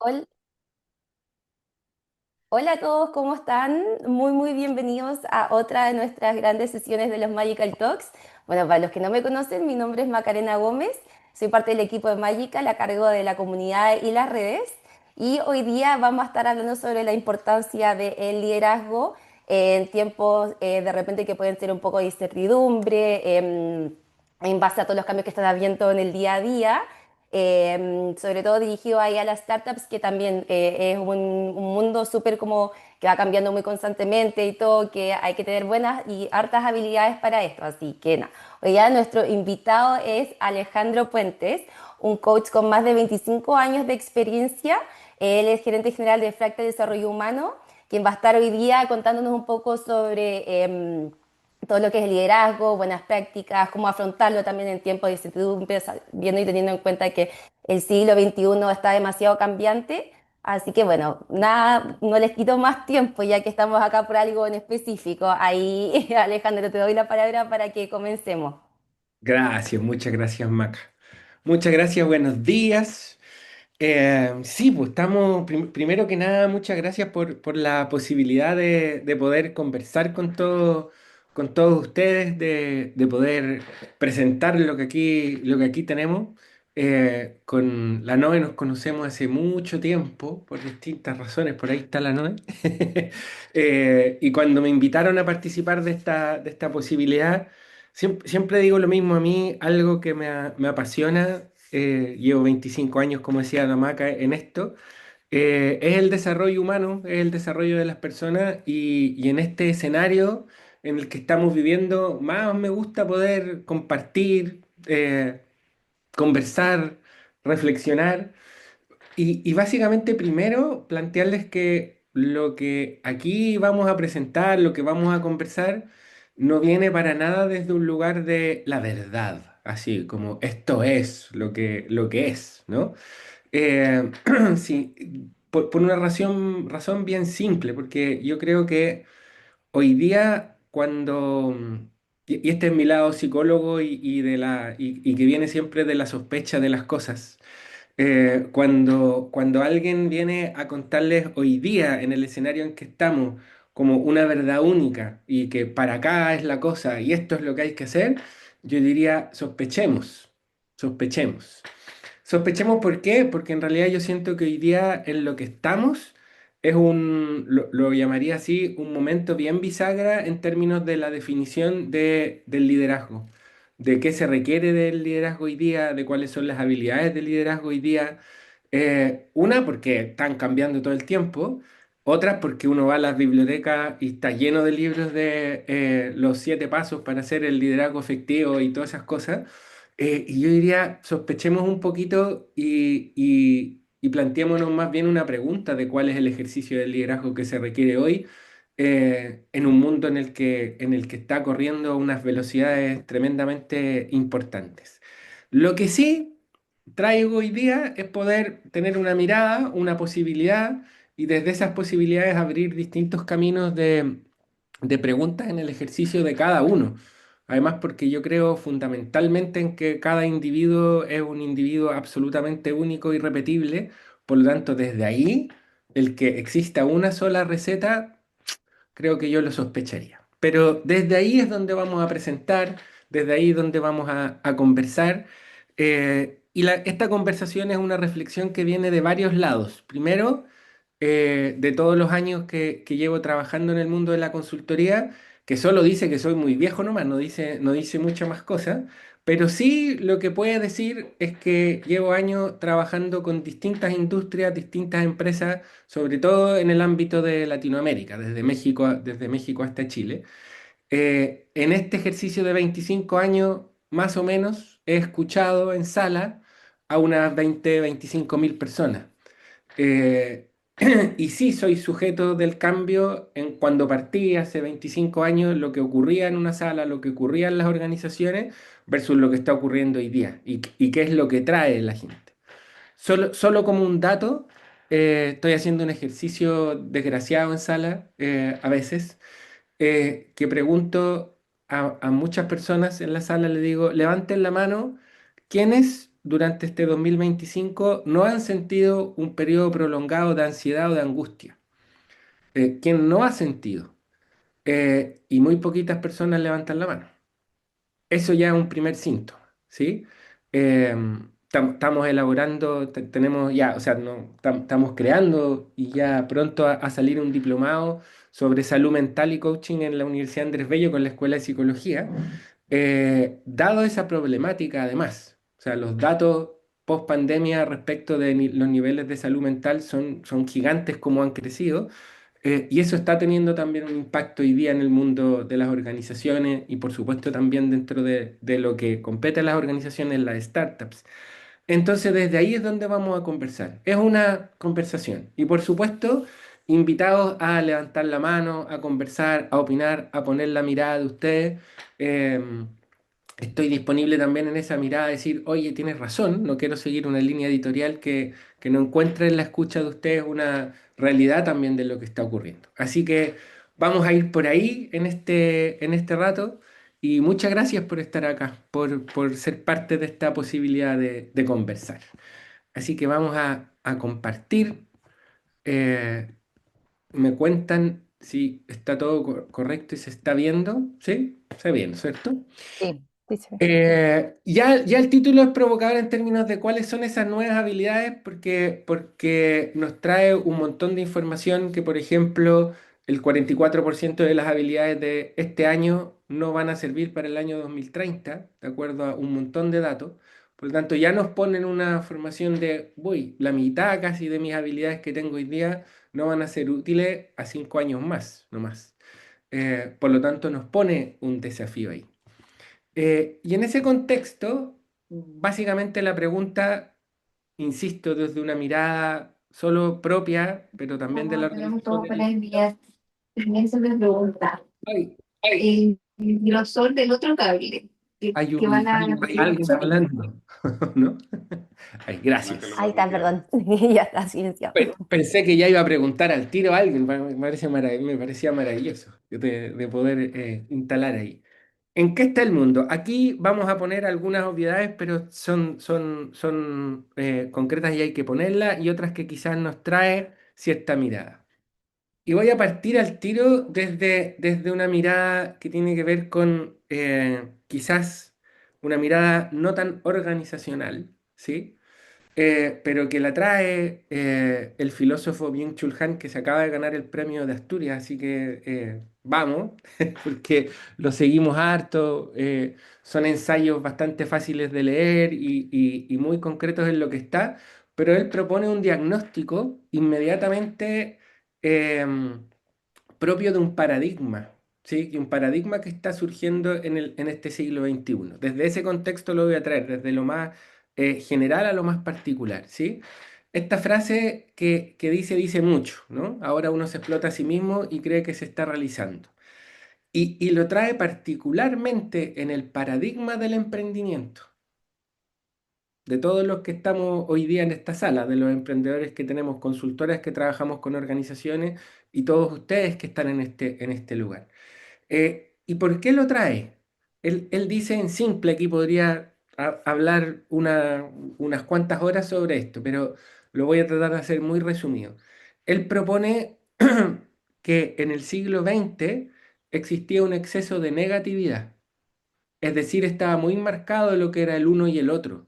Hol- Hola a todos, ¿cómo están? Muy bienvenidos a otra de nuestras grandes sesiones de los Magical Talks. Bueno, para los que no me conocen, mi nombre es Macarena Gómez, soy parte del equipo de Magical a cargo de la comunidad y las redes. Y hoy día vamos a estar hablando sobre la importancia del liderazgo en tiempos de repente que pueden ser un poco de incertidumbre, en base a todos los cambios que están habiendo en el día a día, sobre todo dirigido ahí a las startups, que también es un mundo súper como que va cambiando muy constantemente y todo, que hay que tener buenas y hartas habilidades para esto. Así que nada, hoy ya nuestro invitado es Alejandro Puentes, un coach con más de 25 años de experiencia. Él es gerente general de Fractal Desarrollo Humano, quien va a estar hoy día contándonos un poco sobre todo lo que es el liderazgo, buenas prácticas, cómo afrontarlo también en tiempos de incertidumbre, viendo y teniendo en cuenta que el siglo XXI está demasiado cambiante. Así que bueno, nada, no les quito más tiempo ya que estamos acá por algo en específico. Ahí, Alejandro, te doy la palabra para que comencemos. Gracias, muchas gracias, Maca. Muchas gracias, buenos días. Sí, pues estamos, primero que nada, muchas gracias por la posibilidad de poder conversar con todos ustedes, de poder presentar lo que aquí tenemos. Con la Noe nos conocemos hace mucho tiempo, por distintas razones, por ahí está la Noe. Y cuando me invitaron a participar de esta posibilidad, siempre digo lo mismo a mí, algo que me apasiona. Llevo 25 años, como decía la Maca, en esto. Es el desarrollo humano, es el desarrollo de las personas y en este escenario en el que estamos viviendo, más me gusta poder compartir, conversar, reflexionar y básicamente primero plantearles que lo que aquí vamos a presentar, lo que vamos a conversar, no viene para nada desde un lugar de la verdad, así como esto es lo que es, ¿no? Eh, sí, por una razón bien simple, porque yo creo que hoy día y este es mi lado psicólogo y que viene siempre de la sospecha de las cosas. Cuando alguien viene a contarles hoy día en el escenario en que estamos como una verdad única y que para acá es la cosa y esto es lo que hay que hacer, yo diría sospechemos, sospechemos. Sospechemos por qué, porque en realidad yo siento que hoy día en lo que estamos lo llamaría así, un momento bien bisagra en términos de la definición del liderazgo, de qué se requiere del liderazgo hoy día, de cuáles son las habilidades del liderazgo hoy día. Una, porque están cambiando todo el tiempo. Otra, porque uno va a las bibliotecas y está lleno de libros de los 7 pasos para hacer el liderazgo efectivo y todas esas cosas. Y yo diría, sospechemos un poquito y planteémonos más bien una pregunta de cuál es el ejercicio del liderazgo que se requiere hoy en un mundo en el que está corriendo a unas velocidades tremendamente importantes. Lo que sí traigo hoy día es poder tener una mirada, una posibilidad y desde esas posibilidades abrir distintos caminos de preguntas en el ejercicio de cada uno. Además, porque yo creo fundamentalmente en que cada individuo es un individuo absolutamente único y repetible. Por lo tanto, desde ahí, el que exista una sola receta, creo que yo lo sospecharía. Pero desde ahí es donde vamos a presentar, desde ahí es donde vamos a conversar. Esta conversación es una reflexión que viene de varios lados. Primero, de todos los años que llevo trabajando en el mundo de la consultoría, que solo dice que soy muy viejo nomás, no dice muchas más cosas, pero sí lo que puede decir es que llevo años trabajando con distintas industrias, distintas empresas, sobre todo en el ámbito de Latinoamérica, desde México hasta Chile. En este ejercicio de 25 años, más o menos, he escuchado en sala a unas 25.000 personas. Eh, y sí, soy sujeto del cambio en cuando partí hace 25 años, lo que ocurría en una sala, lo que ocurría en las organizaciones, versus lo que está ocurriendo hoy día y qué es lo que trae la gente. Solo como un dato, estoy haciendo un ejercicio desgraciado en sala a veces, que pregunto a muchas personas en la sala, le digo, levanten la mano, ¿quiénes durante este 2025 no han sentido un periodo prolongado de ansiedad o de angustia? ¿Quién no ha sentido? Y muy poquitas personas levantan la mano. Eso ya es un primer síntoma, ¿sí? Estamos elaborando, tenemos ya, o sea, no, estamos creando y ya pronto a salir un diplomado sobre salud mental y coaching en la Universidad Andrés Bello con la Escuela de Psicología. Dado esa problemática, además, o sea, los datos post pandemia respecto de los niveles de salud mental son gigantes como han crecido. Y eso está teniendo también un impacto hoy día en el mundo de las organizaciones y por supuesto también dentro de lo que compete a las organizaciones, las startups. Entonces desde ahí es donde vamos a conversar. Es una conversación. Y por supuesto, invitados a levantar la mano, a conversar, a opinar, a poner la mirada de ustedes. Em, Estoy disponible también en esa mirada a decir, oye, tienes razón, no quiero seguir una línea editorial que no encuentre en la escucha de ustedes una realidad también de lo que está ocurriendo. Así que vamos a ir por ahí en este rato y muchas gracias por estar acá, por ser parte de esta posibilidad de conversar. Así que vamos a compartir. eh, Me cuentan si está todo correcto y se está viendo. ¿Sí? Se ve bien, ¿cierto? Sí, sí, sí. Ya el título es provocador en términos de cuáles son esas nuevas habilidades, porque nos trae un montón de información que, por ejemplo, el 44% de las habilidades de este año no van a servir para el año 2030, de acuerdo a un montón de datos. Por lo tanto, ya nos ponen una formación de, voy, la mitad casi de mis habilidades que tengo hoy día no van a ser útiles a 5 años más, no más. Por lo tanto, nos pone un desafío ahí. Y en ese contexto, básicamente la pregunta, insisto, desde una mirada solo propia, pero también de la No, tenemos organización todo para enviar. También se me pregunta, Ay, el grosor del otro cable hay que van a hay alguien hablando, ¿no? Ay, gracias. Ahí está, perdón. Ya está silenciado. Pensé que ya iba a preguntar al tiro a alguien, me parecía maravilloso de poder instalar ahí. ¿En qué está el mundo? Aquí vamos a poner algunas obviedades, pero son concretas y hay que ponerlas, y otras que quizás nos trae cierta mirada. Y voy a partir al tiro desde una mirada que tiene que ver con quizás una mirada no tan organizacional, ¿sí? Pero que la trae el filósofo Byung-Chul Han, que se acaba de ganar el premio de Asturias, así que vamos, porque lo seguimos harto, son ensayos bastante fáciles de leer y muy concretos en lo que está, pero él propone un diagnóstico inmediatamente propio de un paradigma. ¿Sí? Y un paradigma que está surgiendo en este siglo XXI. Desde ese contexto lo voy a traer, desde lo más general a lo más particular, ¿sí? Esta frase que dice mucho, ¿no? Ahora uno se explota a sí mismo y cree que se está realizando. Y lo trae particularmente en el paradigma del emprendimiento. De todos los que estamos hoy día en esta sala, de los emprendedores que tenemos, consultoras que trabajamos con organizaciones y todos ustedes que están en este lugar. ¿Y por qué lo trae? Él dice en simple, aquí podría hablar unas cuantas horas sobre esto, pero lo voy a tratar de hacer muy resumido. Él propone que en el siglo XX existía un exceso de negatividad, es decir, estaba muy marcado lo que era el uno y el otro.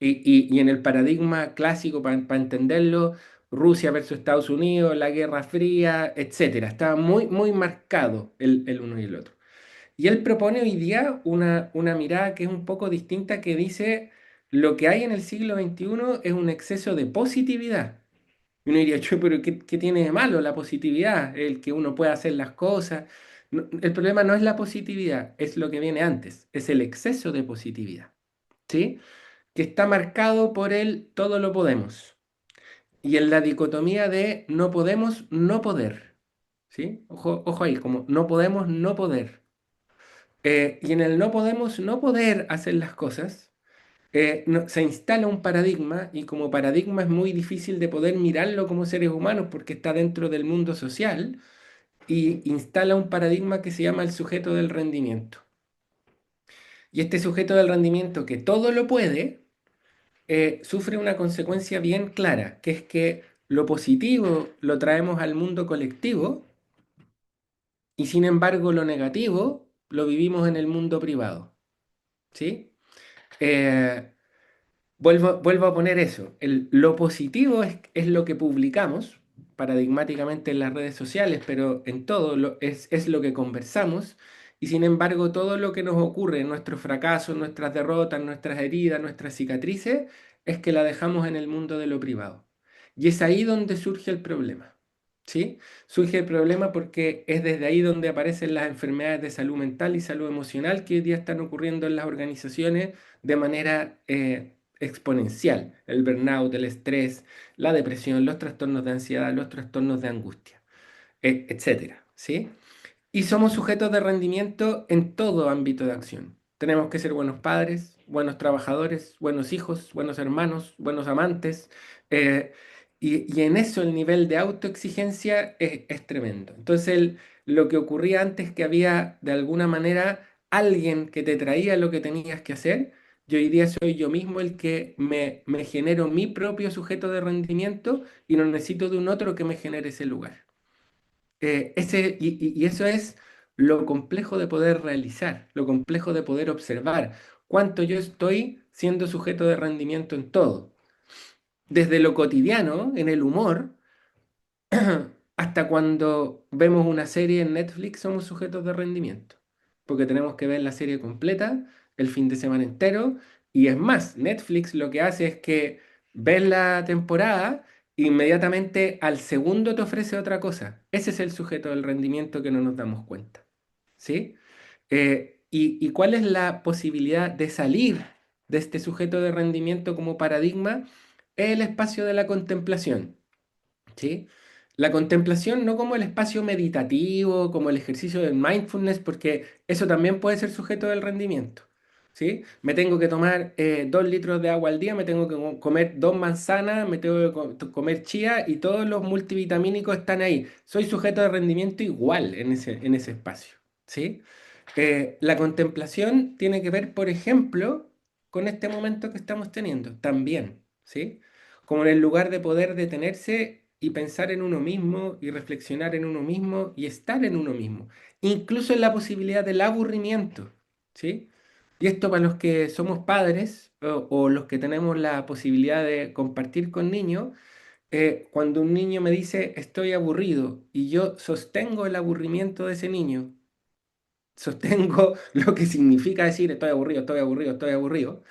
Y en el paradigma clásico, para entenderlo, Rusia versus Estados Unidos, la Guerra Fría, etcétera. Estaba muy marcado el uno y el otro. Y él propone hoy día una mirada que es un poco distinta, que dice, lo que hay en el siglo XXI es un exceso de positividad. Y uno diría, "Che, pero ¿qué tiene de malo la positividad? El que uno pueda hacer las cosas. El problema no es la positividad, es lo que viene antes, es el exceso de positividad, ¿sí? Que está marcado por el todo lo podemos. Y en la dicotomía de no podemos no poder, ¿sí? Ojo ahí, como no podemos no poder. Y en el no podemos no poder hacer las cosas, se instala un paradigma y como paradigma es muy difícil de poder mirarlo como seres humanos porque está dentro del mundo social y instala un paradigma que se llama el sujeto del rendimiento. Y este sujeto del rendimiento que todo lo puede, sufre una consecuencia bien clara, que es que lo positivo lo traemos al mundo colectivo y sin embargo lo negativo lo vivimos en el mundo privado, ¿sí? Eh, vuelvo a poner eso. Lo positivo es lo que publicamos, paradigmáticamente en las redes sociales, pero en todo es lo que conversamos. Y sin embargo, todo lo que nos ocurre, nuestros fracasos, nuestras derrotas, nuestras heridas, nuestras cicatrices, es que la dejamos en el mundo de lo privado. Y es ahí donde surge el problema. ¿Sí? Surge el problema porque es desde ahí donde aparecen las enfermedades de salud mental y salud emocional que hoy día están ocurriendo en las organizaciones de manera exponencial. El burnout, el estrés, la depresión, los trastornos de ansiedad, los trastornos de angustia, etcétera, ¿sí? Y somos sujetos de rendimiento en todo ámbito de acción. Tenemos que ser buenos padres, buenos trabajadores, buenos hijos, buenos hermanos, buenos amantes. eh, y en eso el nivel de autoexigencia es tremendo. Entonces, lo que ocurría antes que había de alguna manera alguien que te traía lo que tenías que hacer, yo hoy día soy yo mismo el que me genero mi propio sujeto de rendimiento y no necesito de un otro que me genere ese lugar. Y eso es lo complejo de poder realizar, lo complejo de poder observar cuánto yo estoy siendo sujeto de rendimiento en todo, desde lo cotidiano, en el humor, hasta cuando vemos una serie en Netflix somos sujetos de rendimiento, porque tenemos que ver la serie completa el fin de semana entero, y es más, Netflix lo que hace es que ves la temporada, inmediatamente al segundo te ofrece otra cosa. Ese es el sujeto del rendimiento que no nos damos cuenta, ¿sí? ¿Y cuál es la posibilidad de salir de este sujeto de rendimiento como paradigma? El espacio de la contemplación. ¿Sí? La contemplación no como el espacio meditativo, como el ejercicio del mindfulness, porque eso también puede ser sujeto del rendimiento. ¿Sí? Me tengo que tomar 2 litros de agua al día, me tengo que comer 2 manzanas, me tengo que comer chía y todos los multivitamínicos están ahí. Soy sujeto de rendimiento igual en ese espacio. ¿Sí? La contemplación tiene que ver, por ejemplo, con este momento que estamos teniendo, también. ¿Sí? Como en el lugar de poder detenerse y pensar en uno mismo y reflexionar en uno mismo y estar en uno mismo, incluso en la posibilidad del aburrimiento, ¿sí? Y esto para los que somos padres o los que tenemos la posibilidad de compartir con niños, cuando un niño me dice estoy aburrido y yo sostengo el aburrimiento de ese niño, sostengo lo que significa decir estoy aburrido, estoy aburrido, estoy aburrido,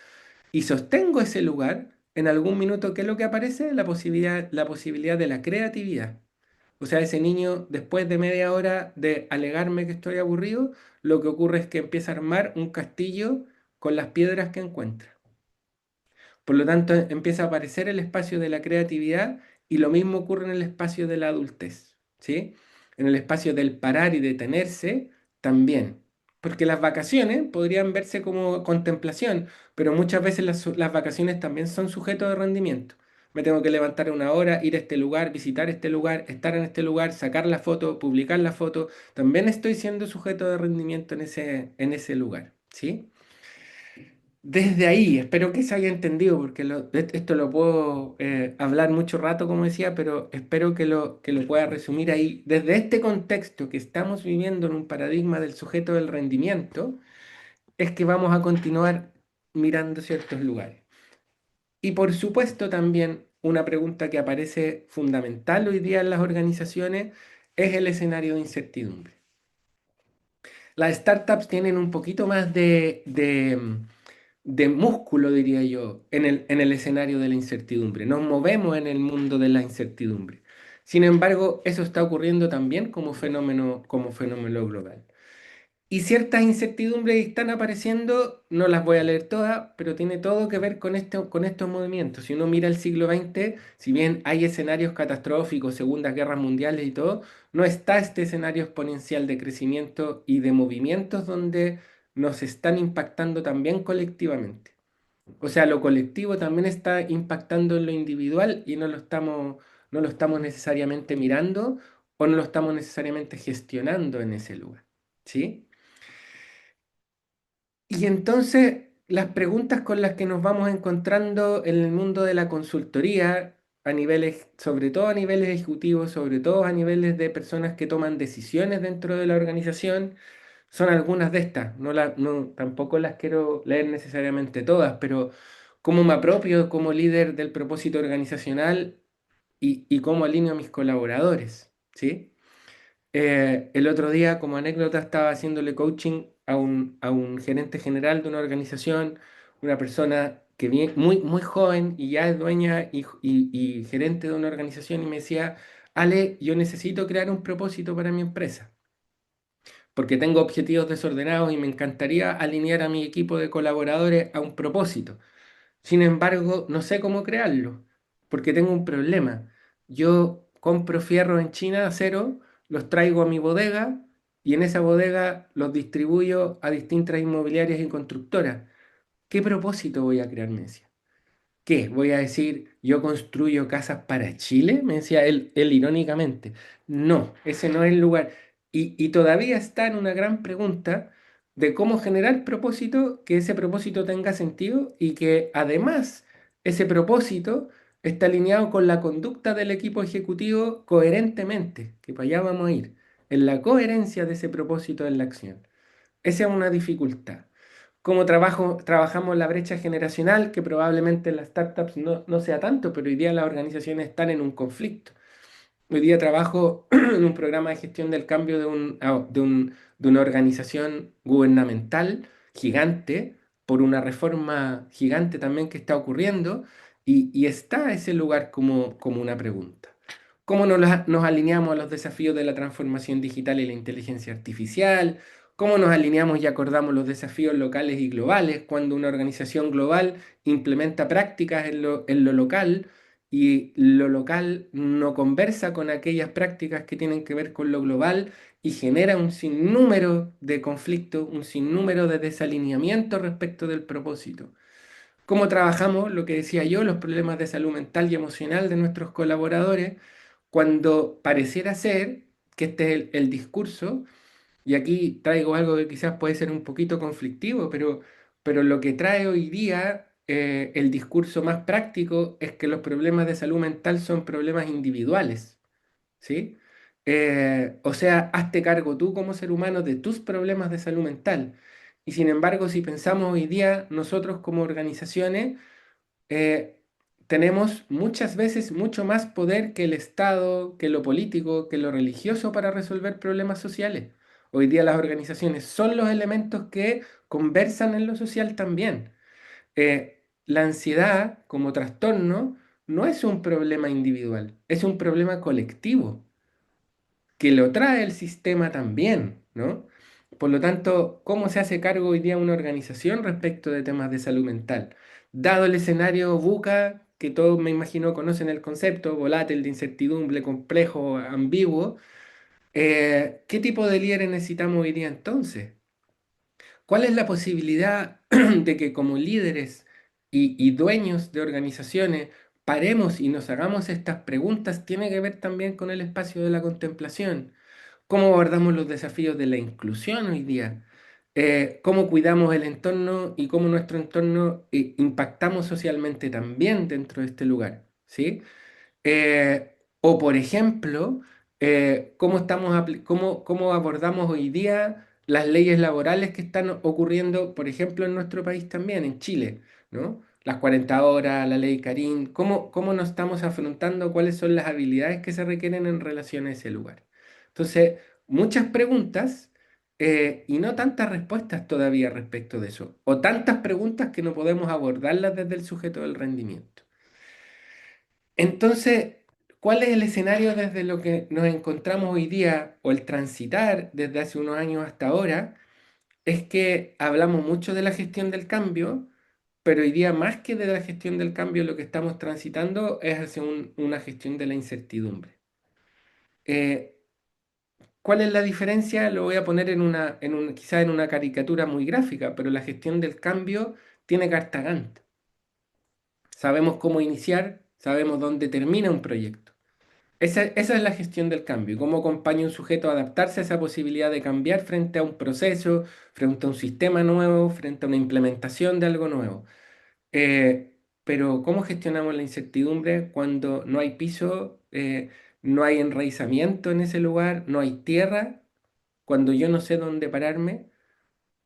y sostengo ese lugar, en algún minuto, ¿qué es lo que aparece? La posibilidad de la creatividad. O sea, ese niño, después de media hora de alegarme que estoy aburrido, lo que ocurre es que empieza a armar un castillo con las piedras que encuentra. Por lo tanto, empieza a aparecer el espacio de la creatividad y lo mismo ocurre en el espacio de la adultez, ¿sí? En el espacio del parar y detenerse también. Porque las vacaciones podrían verse como contemplación, pero muchas veces las vacaciones también son sujetos de rendimiento. Me tengo que levantar una hora, ir a este lugar, visitar este lugar, estar en este lugar, sacar la foto, publicar la foto. También estoy siendo sujeto de rendimiento en ese lugar, ¿sí? Desde ahí, espero que se haya entendido, porque esto lo puedo hablar mucho rato, como decía, pero espero que lo pueda resumir ahí. Desde este contexto que estamos viviendo en un paradigma del sujeto del rendimiento, es que vamos a continuar mirando ciertos lugares. Y por supuesto también una pregunta que aparece fundamental hoy día en las organizaciones es el escenario de incertidumbre. Las startups tienen un poquito más de músculo, diría yo, en el escenario de la incertidumbre. Nos movemos en el mundo de la incertidumbre. Sin embargo, eso está ocurriendo también como fenómeno global. Y ciertas incertidumbres están apareciendo, no las voy a leer todas, pero tiene todo que ver con estos movimientos. Si uno mira el siglo XX, si bien hay escenarios catastróficos, segundas guerras mundiales y todo, no está este escenario exponencial de crecimiento y de movimientos donde nos están impactando también colectivamente. O sea, lo colectivo también está impactando en lo individual y no lo estamos necesariamente mirando o no lo estamos necesariamente gestionando en ese lugar. ¿Sí? Y entonces las preguntas con las que nos vamos encontrando en el mundo de la consultoría, a niveles, sobre todo a niveles ejecutivos, sobre todo a niveles de personas que toman decisiones dentro de la organización, son algunas de estas. Tampoco las quiero leer necesariamente todas, pero cómo me apropio como líder del propósito organizacional y cómo alineo a mis colaboradores, ¿sí? El otro día, como anécdota, estaba haciéndole coaching a un gerente general de una organización, una persona que viene muy, muy joven y ya es dueña y gerente de una organización y me decía, Ale, yo necesito crear un propósito para mi empresa, porque tengo objetivos desordenados y me encantaría alinear a mi equipo de colaboradores a un propósito. Sin embargo, no sé cómo crearlo, porque tengo un problema. Yo compro fierro en China, acero, los traigo a mi bodega y en esa bodega los distribuyo a distintas inmobiliarias y constructoras. ¿Qué propósito voy a crear? Me decía. ¿Qué? ¿Voy a decir, yo construyo casas para Chile? Me decía él irónicamente. No, ese no es el lugar. Y todavía está en una gran pregunta de cómo generar propósito, que ese propósito tenga sentido y que además ese propósito está alineado con la conducta del equipo ejecutivo coherentemente, que para allá vamos a ir, en la coherencia de ese propósito en la acción. Esa es una dificultad. Cómo trabajamos la brecha generacional, que probablemente en las startups no sea tanto, pero hoy día las organizaciones están en un conflicto. Hoy día trabajo en un programa de gestión del cambio de una organización gubernamental gigante, por una reforma gigante también que está ocurriendo, y está ese lugar como una pregunta. ¿Cómo nos alineamos a los desafíos de la transformación digital y la inteligencia artificial? ¿Cómo nos alineamos y acordamos los desafíos locales y globales cuando una organización global implementa prácticas en lo local y lo local no conversa con aquellas prácticas que tienen que ver con lo global y genera un sinnúmero de conflictos, un sinnúmero de desalineamientos respecto del propósito? ¿Cómo trabajamos, lo que decía yo, los problemas de salud mental y emocional de nuestros colaboradores cuando pareciera ser que este es el discurso? Y aquí traigo algo que quizás puede ser un poquito conflictivo, pero lo que trae hoy día el discurso más práctico es que los problemas de salud mental son problemas individuales, ¿sí? O sea, hazte cargo tú como ser humano de tus problemas de salud mental. Y sin embargo, si pensamos hoy día, nosotros como organizaciones, eh, tenemos muchas veces mucho más poder que el Estado, que lo político, que lo religioso para resolver problemas sociales. Hoy día las organizaciones son los elementos que conversan en lo social también. La ansiedad como trastorno no es un problema individual, es un problema colectivo que lo trae el sistema también, ¿no? Por lo tanto, ¿cómo se hace cargo hoy día una organización respecto de temas de salud mental? Dado el escenario VUCA, que todos me imagino conocen el concepto, volátil, de incertidumbre, complejo, ambiguo, ¿qué tipo de líderes necesitamos hoy día entonces? ¿Cuál es la posibilidad de que como líderes y dueños de organizaciones paremos y nos hagamos estas preguntas? Tiene que ver también con el espacio de la contemplación. ¿Cómo abordamos los desafíos de la inclusión hoy día? ¿Cómo cuidamos el entorno y cómo nuestro entorno impactamos socialmente también dentro de este lugar? ¿Sí? O, por ejemplo, cómo abordamos hoy día las leyes laborales que están ocurriendo, por ejemplo, en nuestro país también, en Chile, ¿no? Las 40 horas, la ley Carín, cómo nos estamos afrontando, cuáles son las habilidades que se requieren en relación a ese lugar. Entonces, muchas preguntas y no tantas respuestas todavía respecto de eso, o tantas preguntas que no podemos abordarlas desde el sujeto del rendimiento. Entonces, ¿cuál es el escenario desde lo que nos encontramos hoy día o el transitar desde hace unos años hasta ahora? Es que hablamos mucho de la gestión del cambio, pero hoy día más que de la gestión del cambio, lo que estamos transitando es hacia una gestión de la incertidumbre. Eh, ¿Cuál es la diferencia? Lo voy a poner quizá en una caricatura muy gráfica, pero la gestión del cambio tiene carta Gantt. Sabemos cómo iniciar, sabemos dónde termina un proyecto. Esa es la gestión del cambio. ¿Cómo acompaña un sujeto a adaptarse a esa posibilidad de cambiar frente a un proceso, frente a un sistema nuevo, frente a una implementación de algo nuevo? Pero ¿cómo gestionamos la incertidumbre cuando no hay piso, no hay enraizamiento en ese lugar, no hay tierra, cuando yo no sé dónde pararme?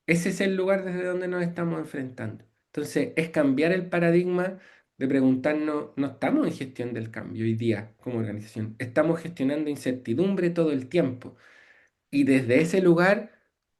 Ese es el lugar desde donde nos estamos enfrentando. Entonces, es cambiar el paradigma de preguntarnos, no estamos en gestión del cambio hoy día como organización, estamos gestionando incertidumbre todo el tiempo. Y desde ese lugar,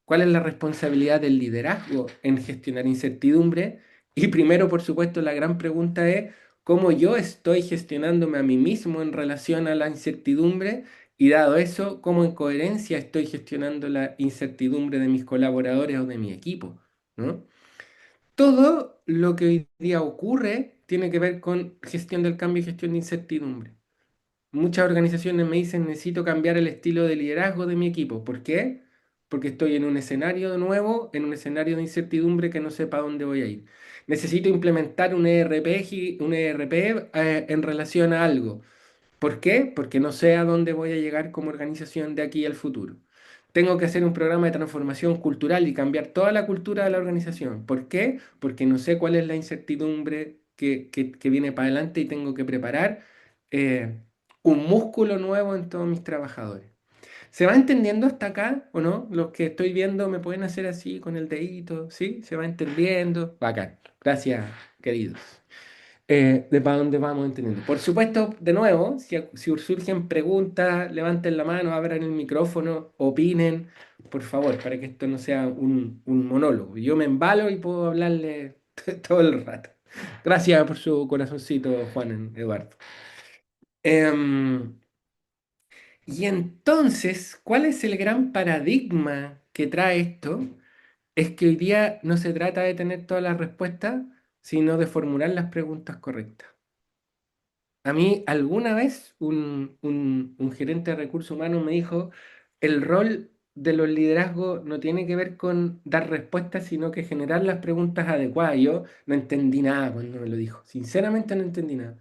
¿cuál es la responsabilidad del liderazgo en gestionar incertidumbre? Y primero, por supuesto, la gran pregunta es cómo yo estoy gestionándome a mí mismo en relación a la incertidumbre y dado eso, cómo en coherencia estoy gestionando la incertidumbre de mis colaboradores o de mi equipo, ¿no? Todo lo que hoy día ocurre tiene que ver con gestión del cambio y gestión de incertidumbre. Muchas organizaciones me dicen, necesito cambiar el estilo de liderazgo de mi equipo. ¿Por qué? Porque estoy en un escenario nuevo, en un escenario de incertidumbre que no sepa dónde voy a ir. Necesito implementar un ERP, un ERP en relación a algo. ¿Por qué? Porque no sé a dónde voy a llegar como organización de aquí al futuro. Tengo que hacer un programa de transformación cultural y cambiar toda la cultura de la organización. ¿Por qué? Porque no sé cuál es la incertidumbre que viene para adelante y tengo que preparar eh, un músculo nuevo en todos mis trabajadores. ¿Se va entendiendo hasta acá o no? Los que estoy viendo me pueden hacer así con el dedito, ¿sí? ¿Se va entendiendo? Bacán. Gracias, queridos de para dónde vamos entendiendo. Por supuesto, de nuevo, si surgen preguntas, levanten la mano, abran el micrófono, opinen, por favor, para que esto no sea un monólogo. Yo me embalo y puedo hablarle todo el rato. Gracias por su corazoncito, Juan Eduardo. Em, y entonces, ¿cuál es el gran paradigma que trae esto? Es que hoy día no se trata de tener todas las respuestas, sino de formular las preguntas correctas. A mí alguna vez un gerente de recursos humanos me dijo, el rol de los liderazgos no tiene que ver con dar respuestas, sino que generar las preguntas adecuadas. Yo no entendí nada cuando me lo dijo. Sinceramente no entendí nada.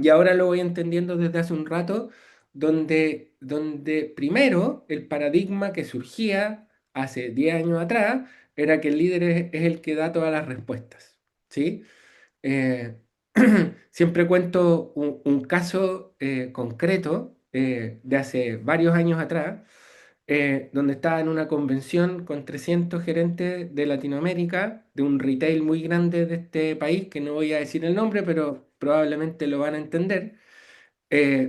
Y ahora lo voy entendiendo desde hace un rato, donde primero el paradigma que surgía hace 10 años atrás era que el líder es el que da todas las respuestas. ¿Sí? Eh, siempre cuento un caso concreto de hace varios años atrás, donde estaba en una convención con 300 gerentes de Latinoamérica, de un retail muy grande de este país, que no voy a decir el nombre, pero probablemente lo van a entender.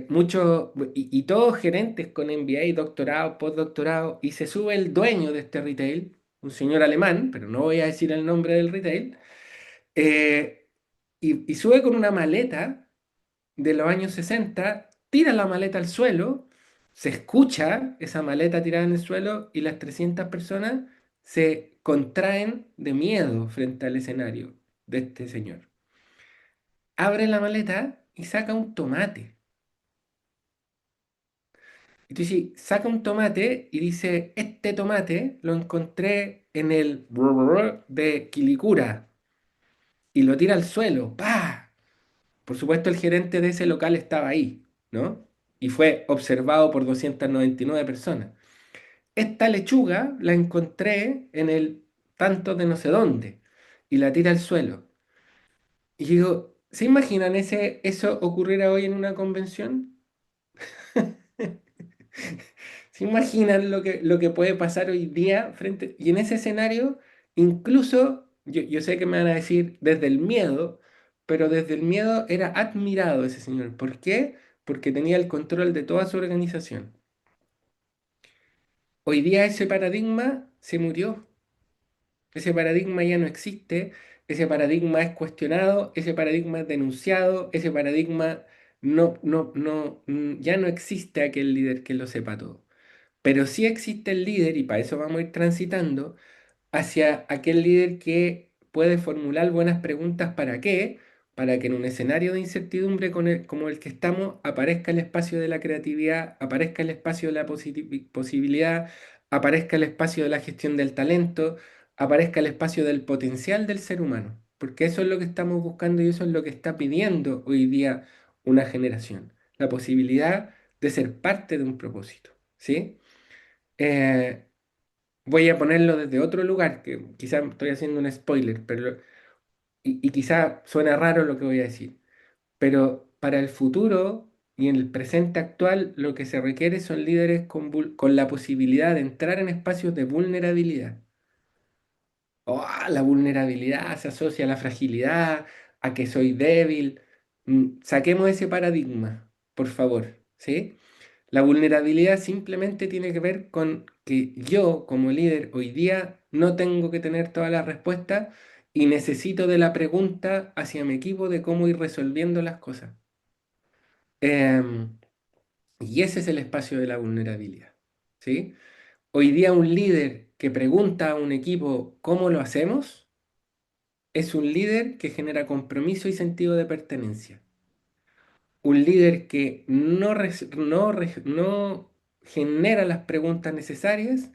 Muchos, y todos gerentes con MBA, doctorado, postdoctorado, y se sube el dueño de este retail, un señor alemán, pero no voy a decir el nombre del retail. eh, y sube con una maleta de los años 60, tira la maleta al suelo, se escucha esa maleta tirada en el suelo y las 300 personas se contraen de miedo frente al escenario de este señor. Abre la maleta y saca un tomate. Y tú dices, saca un tomate y dice, este tomate lo encontré en el de Quilicura y lo tira al suelo. ¡Pah! Por supuesto, el gerente de ese local estaba ahí, ¿no? Y fue observado por 299 personas. Esta lechuga la encontré en el tanto de no sé dónde y la tira al suelo. Y digo, ¿se imaginan eso ocurriera hoy en una convención? ¿Se imaginan lo que puede pasar hoy día frente? Y en ese escenario, incluso, yo sé que me van a decir desde el miedo, pero desde el miedo era admirado ese señor. ¿Por qué? Porque tenía el control de toda su organización. Hoy día ese paradigma se murió. Ese paradigma ya no existe, ese paradigma es cuestionado, ese paradigma es denunciado, ese paradigma ya no existe aquel líder que lo sepa todo. Pero sí existe el líder, y para eso vamos a ir transitando, hacia aquel líder que puede formular buenas preguntas. ¿Para qué? Para que en un escenario de incertidumbre como el que estamos aparezca el espacio de la creatividad, aparezca el espacio de la posibilidad, aparezca el espacio de la gestión del talento, aparezca el espacio del potencial del ser humano. Porque eso es lo que estamos buscando y eso es lo que está pidiendo hoy día una generación. la posibilidad de ser parte de un propósito, ¿sí? Eh, Voy a ponerlo desde otro lugar, que quizá estoy haciendo un spoiler, pero, y quizá suena raro lo que voy a decir, pero para el futuro y en el presente actual lo que se requiere son líderes con la posibilidad de entrar en espacios de vulnerabilidad. Oh, la vulnerabilidad se asocia a la fragilidad, a que soy débil. Saquemos ese paradigma, por favor, ¿sí? La vulnerabilidad simplemente tiene que ver con que yo, como líder, hoy día no tengo que tener todas las respuestas y necesito de la pregunta hacia mi equipo de cómo ir resolviendo las cosas. Em, y ese es el espacio de la vulnerabilidad, ¿sí? Hoy día un líder que pregunta a un equipo cómo lo hacemos es un líder que genera compromiso y sentido de pertenencia. Un líder que no genera las preguntas necesarias,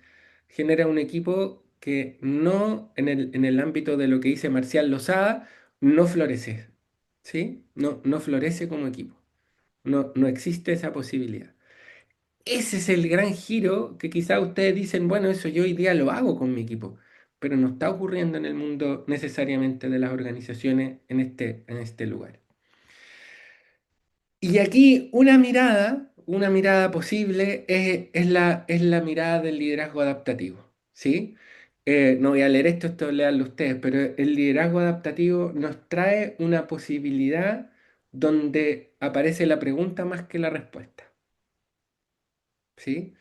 genera un equipo que no, en el ámbito de lo que dice Marcial Lozada, no florece, ¿sí? No florece como equipo. No existe esa posibilidad. Ese es el gran giro que quizá ustedes dicen, bueno, eso yo hoy día lo hago con mi equipo, pero no está ocurriendo en el mundo necesariamente de las organizaciones en este lugar. Y aquí una mirada posible es la mirada del liderazgo adaptativo, ¿sí? No voy a leer esto leanlo ustedes, pero el liderazgo adaptativo nos trae una posibilidad donde aparece la pregunta más que la respuesta, ¿sí?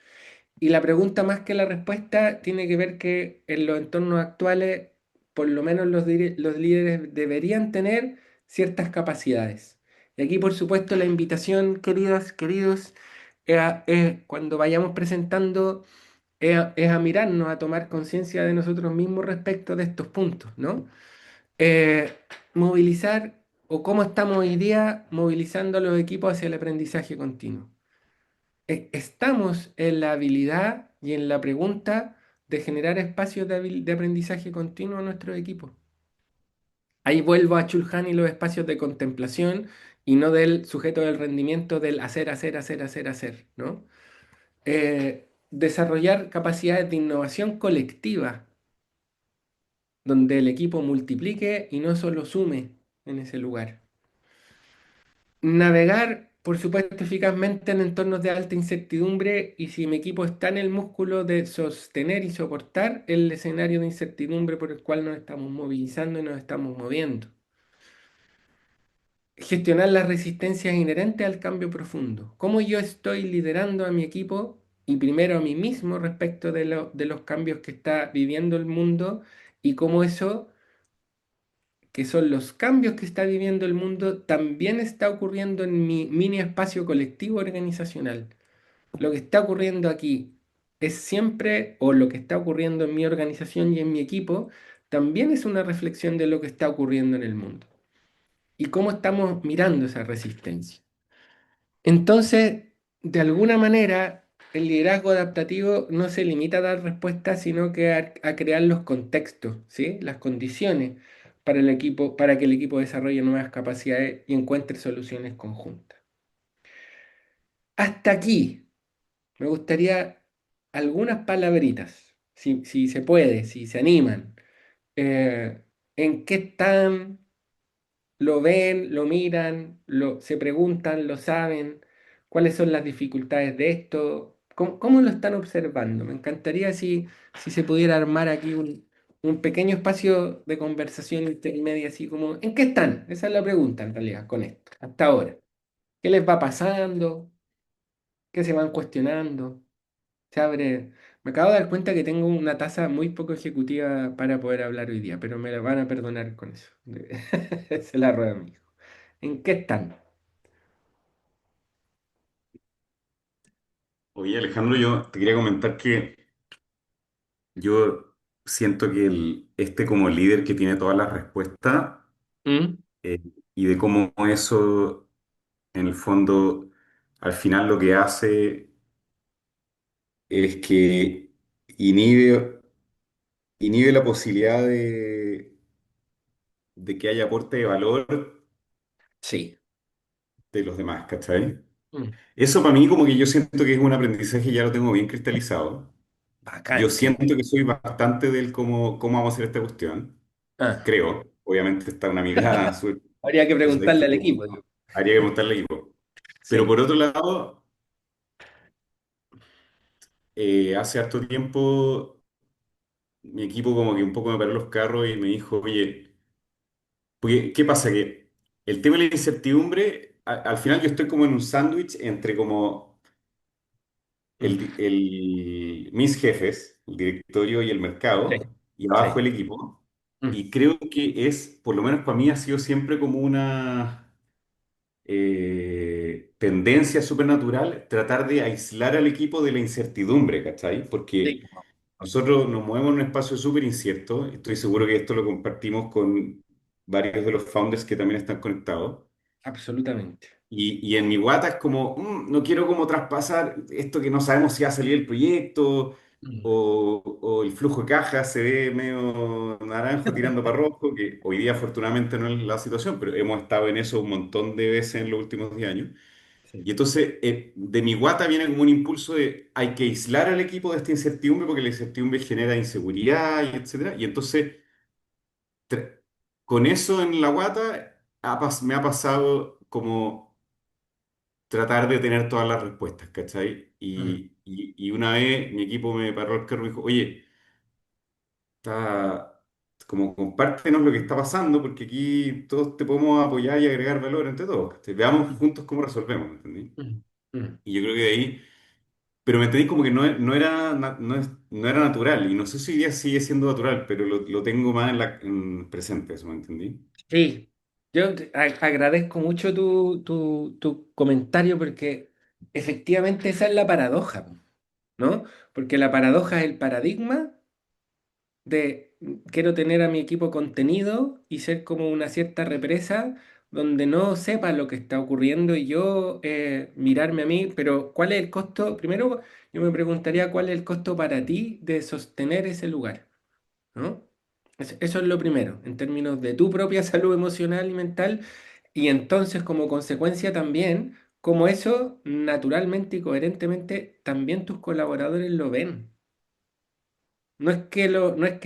Y la pregunta más que la respuesta tiene que ver que en los entornos actuales, por lo menos los líderes deberían tener ciertas capacidades. Y aquí, por supuesto, la invitación, queridas, queridos, cuando vayamos presentando, es a mirarnos, a tomar conciencia de nosotros mismos respecto de estos puntos, ¿no? Eh, Movilizar, o cómo estamos hoy día movilizando a los equipos hacia el aprendizaje continuo. Estamos en la habilidad y en la pregunta de generar espacios de aprendizaje continuo en nuestros equipos. Ahí vuelvo a Chulhan y los espacios de contemplación y no del sujeto del rendimiento del hacer, hacer, hacer, hacer, hacer, ¿no? Desarrollar capacidades de innovación colectiva, donde el equipo multiplique y no solo sume en ese lugar. Navegar, por supuesto, eficazmente en entornos de alta incertidumbre y si mi equipo está en el músculo de sostener y soportar el escenario de incertidumbre por el cual nos estamos movilizando y nos estamos moviendo. Gestionar las resistencias inherentes al cambio profundo. ¿Cómo yo estoy liderando a mi equipo y primero a mí mismo respecto de los cambios que está viviendo el mundo y cómo eso, que son los cambios que está viviendo el mundo, también está ocurriendo en mi mini espacio colectivo organizacional? Lo que está ocurriendo aquí es siempre, o lo que está ocurriendo en mi organización y en mi equipo, también es una reflexión de lo que está ocurriendo en el mundo. Y cómo estamos mirando esa resistencia. Entonces, de alguna manera, el liderazgo adaptativo no se limita a dar respuestas, sino que a crear los contextos, ¿sí? Las condiciones para el equipo, para que el equipo desarrolle nuevas capacidades y encuentre soluciones conjuntas. Hasta aquí. Me gustaría algunas palabritas, si se puede, si se animan. Eh, ¿En qué están? ¿Lo ven? ¿Lo miran? ¿Se preguntan? ¿Lo saben? ¿Cuáles son las dificultades de esto? ¿Cómo lo están observando? Me encantaría si se pudiera armar aquí un pequeño espacio de conversación intermedia, así como, ¿en qué están? Esa es la pregunta en realidad con esto, hasta ahora. ¿Qué les va pasando? ¿Qué se van cuestionando? Se abre. Me acabo de dar cuenta que tengo una tasa muy poco ejecutiva para poder hablar hoy día, pero me la van a perdonar con eso. Se la rueda, amigo. ¿En qué están? Oye, Alejandro, yo te quería comentar que yo siento que este como líder que tiene todas las respuestas ¿Mm? eh, y de cómo eso en el fondo al final lo que hace es que inhibe, inhibe la posibilidad de que haya aporte de valor Sí. de los demás, ¿cachai? Mm. Eso para mí como que yo siento que es un aprendizaje, ya lo tengo bien cristalizado. Yo Bacán, qué siento bueno. que soy bastante del cómo vamos a hacer esta cuestión. Ah, Creo. Obviamente está una mirada súper habría que preguntarle al subjetiva. equipo, digo. Habría que preguntarle al equipo. Pero Sí. por otro lado, hace harto tiempo mi equipo como que un poco me paró los carros y me dijo, oye, porque, ¿qué pasa? Que el tema de la incertidumbre, al final yo estoy como en un sándwich entre como Mm. mis jefes, el directorio y el Sí, mercado, y abajo sí. el equipo. Mm. Y creo que es, por lo menos para mí, ha sido siempre como una tendencia supernatural tratar de aislar al equipo de la incertidumbre, ¿cachai? Sí, Porque nosotros nos movemos en un espacio súper incierto. Estoy seguro que esto lo compartimos con varios de los founders que también están conectados. absolutamente. Y en mi guata es como, no quiero como traspasar esto que no sabemos si va a salir el proyecto Mm. o el flujo de caja se ve medio naranjo tirando para rojo, que hoy día afortunadamente no es la situación, pero hemos estado en eso un montón de veces en los últimos 10 años. Sí. Y entonces de mi guata viene como un impulso de hay que aislar al equipo de esta incertidumbre porque la incertidumbre genera inseguridad y etcétera. Y entonces tra- con eso en la guata me ha pasado como tratar de tener todas las respuestas, ¿cachai? Mm. Y una vez mi equipo me paró el carro y dijo, oye, está, como compártenos lo que está pasando, porque aquí todos te podemos apoyar y agregar valor entre todos, ¿cachai? Veamos Mm. juntos cómo resolvemos, ¿me entendí? Mm. Mm. Y yo creo que de ahí, pero me entendí como que no era, no era natural, y no sé si hoy día sigue siendo natural, pero lo tengo más en presente, eso, ¿me entendí? Sí, yo agradezco mucho tu comentario porque efectivamente esa es la paradoja, ¿no? Porque la paradoja es el paradigma de quiero tener a mi equipo contenido y ser como una cierta represa donde no sepa lo que está ocurriendo y yo mirarme a mí, pero ¿cuál es el costo? Primero yo me preguntaría cuál es el costo para ti de sostener ese lugar, ¿no? Eso es lo primero, en términos de tu propia salud emocional y mental, y entonces como consecuencia también, como eso naturalmente y coherentemente también tus colaboradores lo ven. No es que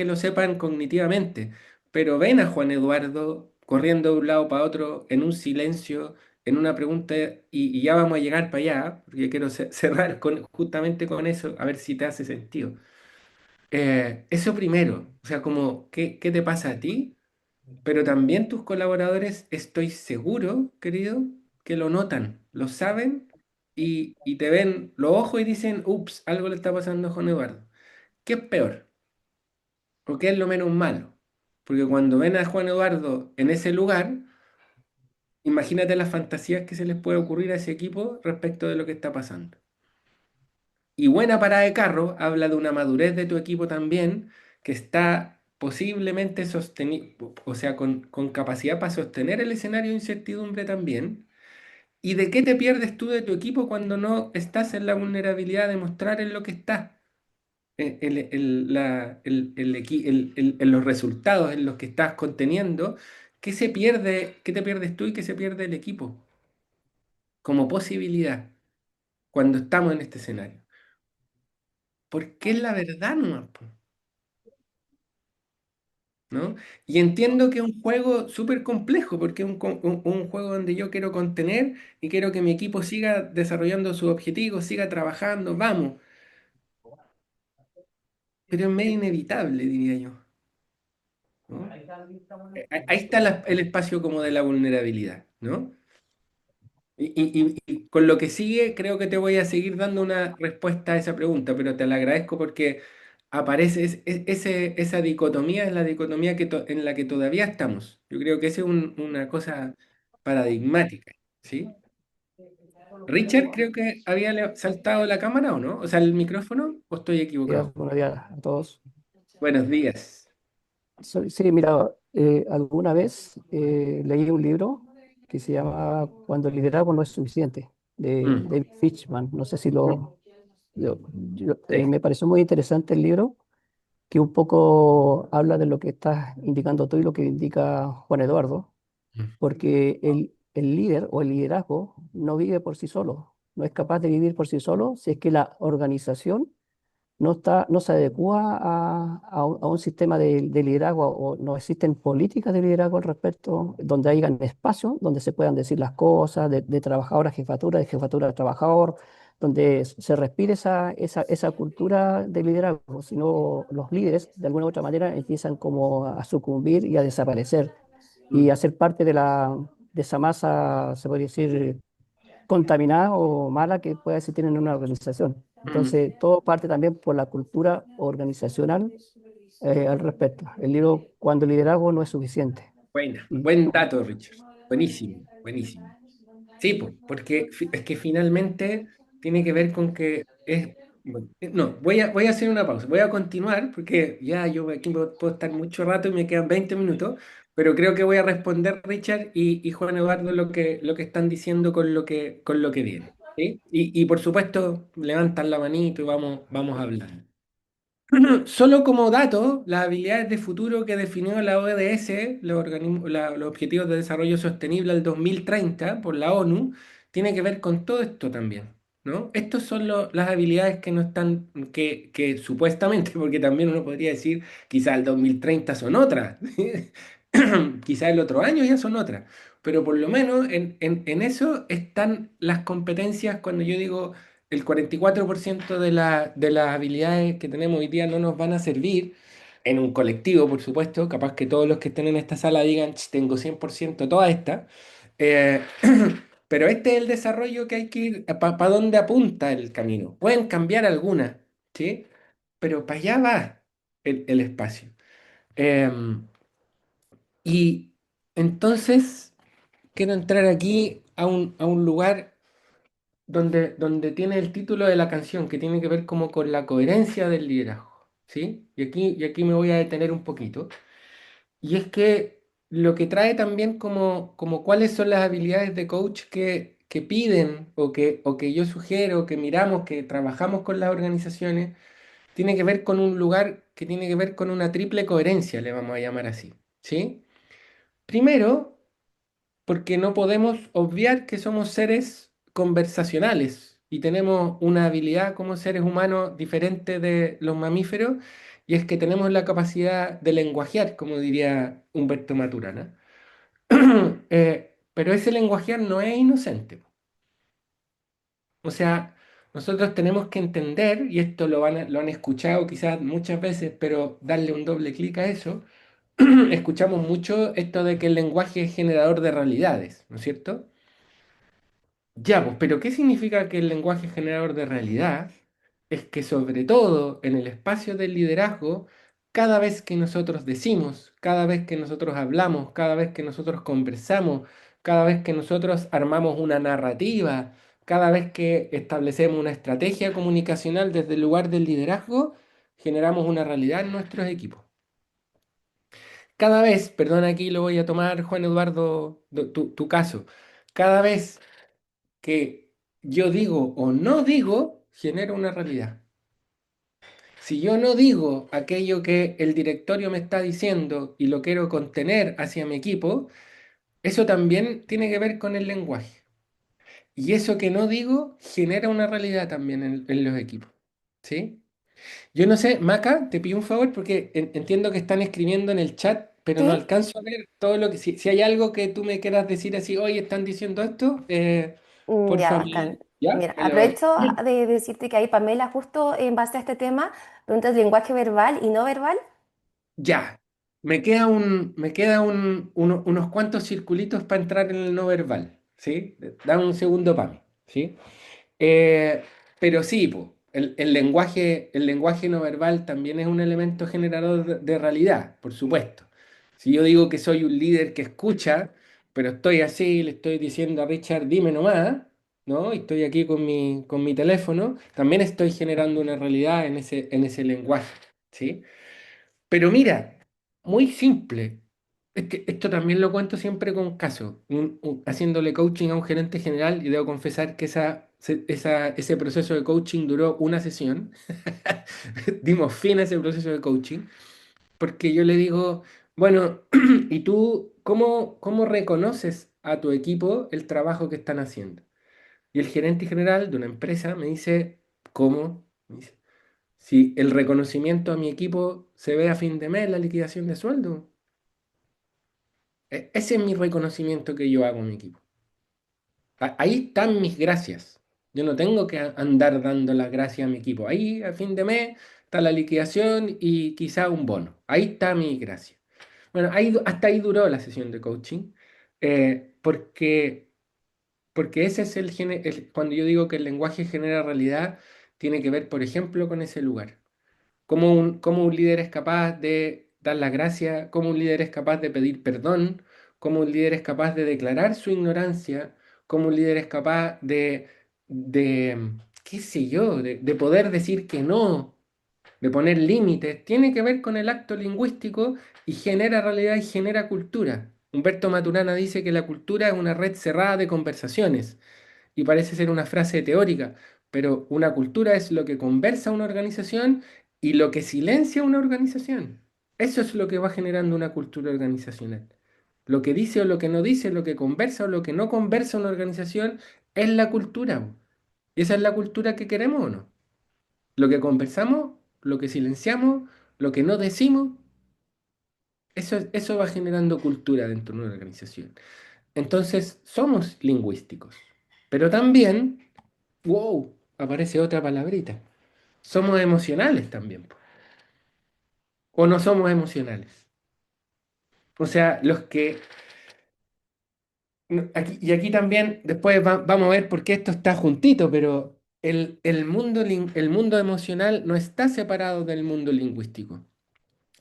lo sepan cognitivamente, pero ven a Juan Eduardo corriendo de un lado para otro en un silencio, en una pregunta, y ya vamos a llegar para allá, porque quiero cerrar justamente con eso, a ver si te hace sentido. Eso primero, o sea, como, ¿qué te pasa a ti? Pero también tus colaboradores, estoy seguro, querido, que lo notan, lo saben y te ven los ojos y dicen, ups, algo le está pasando a Juan Eduardo. ¿Qué es peor? ¿O qué es lo menos malo? Porque cuando ven a Juan Eduardo en ese lugar, imagínate las fantasías que se les puede ocurrir a ese equipo respecto de lo que está pasando. Y buena parada de carro habla de una madurez de tu equipo también, que está posiblemente sostenido, o sea, con capacidad para sostener el escenario de incertidumbre también. ¿Y de qué te pierdes tú de tu equipo cuando no estás en la vulnerabilidad de mostrar en lo que estás? En los resultados en los que estás conteniendo, ¿qué se pierde, qué te pierdes tú y qué se pierde el equipo como posibilidad cuando estamos en este escenario? Porque es la verdad nomás, po, ¿no? Y entiendo que es un juego súper complejo, porque es un juego donde yo quiero contener y quiero que mi equipo siga desarrollando sus objetivos, siga trabajando, vamos, pero es medio inevitable, diría yo, ¿no? Ahí está el espacio como de la vulnerabilidad, ¿no? Y con lo que sigue, creo que te voy a seguir dando una respuesta a esa pregunta, pero te la agradezco porque aparece esa dicotomía, es la dicotomía en la que todavía estamos. Yo creo que esa es una cosa paradigmática, ¿sí? Richard, creo que había saltado la cámara o no, o sea, el micrófono, o estoy Días, equivocado. buenos días a todos. Buenos días. Sí, mira, alguna vez leí un libro que se llama Cuando el liderazgo no es suficiente, de Mm, David Fishman. No sé si mm, sí. me pareció muy interesante el libro, que un poco habla de lo que estás indicando tú y lo que indica Juan Eduardo, Mm, porque el líder o el liderazgo no vive por sí solo. no es capaz de vivir por sí solo si es que la organización no se adecua a un sistema de liderazgo o no existen políticas de liderazgo al respecto, donde hayan espacios donde se puedan decir las cosas, de trabajador a jefatura, de jefatura a trabajador, donde se respire esa cultura de liderazgo, si no los líderes de alguna u otra manera empiezan como a sucumbir y a desaparecer y Mm, a ser parte de esa masa, se podría decir, contaminada o mala que pueda existir en una organización. mm. Entonces, todo parte también por la cultura organizacional al respecto. El libro, cuando el liderazgo no es suficiente. Buena, Y, buen dato, Richard. Buenísimo, buenísimo. Sí, porque es que finalmente tiene que ver con que es... bueno, no, voy a hacer una pausa. Voy a continuar porque ya yo aquí puedo estar mucho rato y me quedan 20 minutos, pero creo que voy a responder, Richard y Juan Eduardo, lo que están diciendo con lo que viene. ¿Sí? Y por supuesto, levantan la manito y vamos a hablar. Solo como dato, las habilidades de futuro que definió la ODS, los Objetivos de Desarrollo Sostenible al 2030 por la ONU, tiene que ver con todo esto también, ¿no? Estas son las habilidades que no están, que supuestamente, porque también uno podría decir, quizá el 2030 son otras, quizá el otro año ya son otras, pero por lo menos en eso están las competencias cuando yo digo el 44% de las habilidades que tenemos hoy día no nos van a servir en un colectivo, por supuesto. Capaz que todos los que estén en esta sala digan, "Ch, tengo 100% toda esta". Eh, pero este es el desarrollo que hay que ir, para dónde apunta el camino. Pueden cambiar algunas, ¿sí? Pero para allá va el espacio. Em, y entonces quiero entrar aquí a un lugar donde tiene el título de la canción, que tiene que ver como con la coherencia del liderazgo, ¿sí? Y aquí me voy a detener un poquito. Y es que lo que trae también como cuáles son las habilidades de coach que piden o que yo sugiero, que miramos, que trabajamos con las organizaciones, tiene que ver con un lugar que tiene que ver con una triple coherencia, le vamos a llamar así, ¿sí? Primero, porque no podemos obviar que somos seres conversacionales y tenemos una habilidad como seres humanos diferente de los mamíferos, y es que tenemos la capacidad de lenguajear, como diría Humberto Maturana. Pero ese lenguajear no es inocente. O sea, nosotros tenemos que entender, y esto lo han escuchado quizás muchas veces, pero darle un doble clic a eso, escuchamos mucho esto de que el lenguaje es generador de realidades, ¿no es cierto? Ya, pues, pero ¿qué significa que el lenguaje generador de realidad? Es que sobre todo en el espacio del liderazgo, cada vez que nosotros decimos, cada vez que nosotros hablamos, cada vez que nosotros conversamos, cada vez que nosotros armamos una narrativa, cada vez que establecemos una estrategia comunicacional desde el lugar del liderazgo, generamos una realidad en nuestros equipos. Cada vez, perdón, aquí lo voy a tomar, Juan Eduardo, tu caso, cada vez que yo digo o no digo, genera una realidad. Si yo no digo aquello que el directorio me está diciendo y lo quiero contener hacia mi equipo, eso también tiene que ver con el lenguaje. Y eso que no digo genera una realidad también en los equipos. ¿Sí? Yo no sé, Maca, te pido un favor porque entiendo que están escribiendo en el chat, pero no Sí. alcanzo a ver todo lo que... Si hay algo que tú me quieras decir así, hoy están diciendo esto, Ya, porfa, bacán. ¿ya? Mira, aprovecho de decirte que ahí Pamela, justo en base a este tema, preguntas lenguaje verbal y no verbal. Ya, me queda unos cuantos circulitos para entrar en el no verbal, ¿sí? Dame un segundo para mí, ¿sí? Pero sí, po, el lenguaje no verbal también es un elemento generador de realidad, por supuesto. Si yo digo que soy un líder que escucha, pero estoy así, le estoy diciendo a Richard, dime nomás, ¿no? Y estoy aquí con mi teléfono, también estoy generando una realidad en ese lenguaje, ¿sí? Pero mira, muy simple. Es que esto también lo cuento siempre con caso, haciéndole coaching a un gerente general y debo confesar que ese proceso de coaching duró una sesión. Dimos fin a ese proceso de coaching porque yo le digo, bueno, ¿y tú cómo reconoces a tu equipo el trabajo que están haciendo? Y el gerente general de una empresa me dice, ¿cómo? Me dice, si el reconocimiento a mi equipo se ve a fin de mes, la liquidación de sueldo. Ese es mi reconocimiento que yo hago a mi equipo. Ahí están mis gracias. Yo no tengo que andar dando las gracias a mi equipo. Ahí, a fin de mes, está la liquidación y quizá un bono. Ahí está mi gracia. Bueno, hasta ahí duró la sesión de coaching, porque, porque ese es cuando yo digo que el lenguaje genera realidad, tiene que ver, por ejemplo, con ese lugar. Cómo un líder es capaz de dar las gracias, cómo un líder es capaz de pedir perdón, cómo un líder es capaz de declarar su ignorancia, cómo un líder es capaz de qué sé yo, de poder decir que no, de poner límites, tiene que ver con el acto lingüístico y genera realidad y genera cultura. Humberto Maturana dice que la cultura es una red cerrada de conversaciones y parece ser una frase teórica, pero una cultura es lo que conversa una organización y lo que silencia una organización. Eso es lo que va generando una cultura organizacional. Lo que dice o lo que no dice, lo que conversa o lo que no conversa una organización es la cultura, po. ¿Y esa es la cultura que queremos o no? Lo que conversamos, lo que silenciamos, lo que no decimos, eso va generando cultura dentro de una organización. Entonces, somos lingüísticos, pero también, wow, aparece otra palabrita. Somos emocionales también, po. O no somos emocionales. O sea, los que... y aquí también, después vamos a ver por qué esto está juntito, pero el mundo emocional no está separado del mundo lingüístico.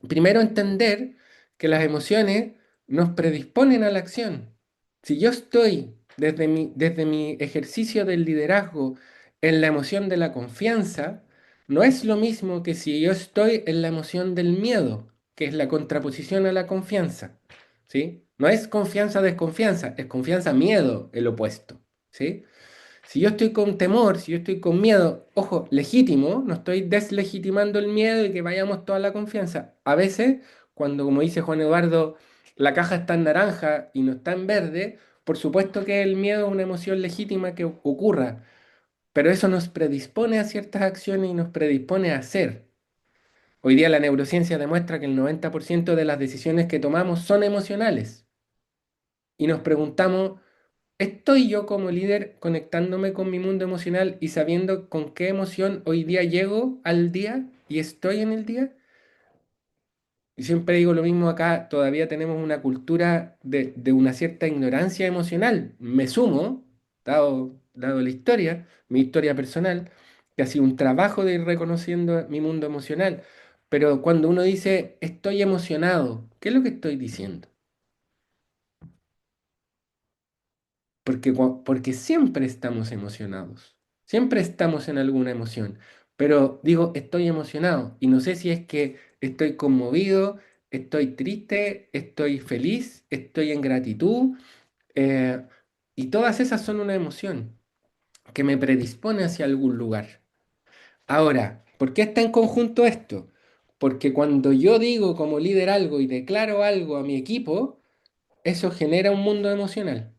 Primero entender que las emociones nos predisponen a la acción. Si yo estoy desde mi ejercicio del liderazgo en la emoción de la confianza, no es lo mismo que si yo estoy en la emoción del miedo, que es la contraposición a la confianza. ¿Sí? No es confianza-desconfianza, es confianza-miedo el opuesto. ¿Sí? Si yo estoy con temor, si yo estoy con miedo, ojo, legítimo, no estoy deslegitimando el miedo y que vayamos toda la confianza. A veces, cuando, como dice Juan Eduardo, la caja está en naranja y no está en verde, por supuesto que el miedo es una emoción legítima que ocurra, pero eso nos predispone a ciertas acciones y nos predispone a hacer. Hoy día la neurociencia demuestra que el 90% de las decisiones que tomamos son emocionales y nos preguntamos, ¿estoy yo como líder conectándome con mi mundo emocional y sabiendo con qué emoción hoy día llego al día y estoy en el día? Y siempre digo lo mismo acá, todavía tenemos una cultura de una cierta ignorancia emocional. Me sumo, dado la historia, mi historia personal, que ha sido un trabajo de ir reconociendo mi mundo emocional. Pero cuando uno dice estoy emocionado, ¿qué es lo que estoy diciendo? Porque siempre estamos emocionados, siempre estamos en alguna emoción, pero digo, estoy emocionado y no sé si es que estoy conmovido, estoy triste, estoy feliz, estoy en gratitud, eh, y todas esas son una emoción que me predispone hacia algún lugar. Ahora, ¿por qué está en conjunto esto? Porque cuando yo digo como líder algo y declaro algo a mi equipo, eso genera un mundo emocional.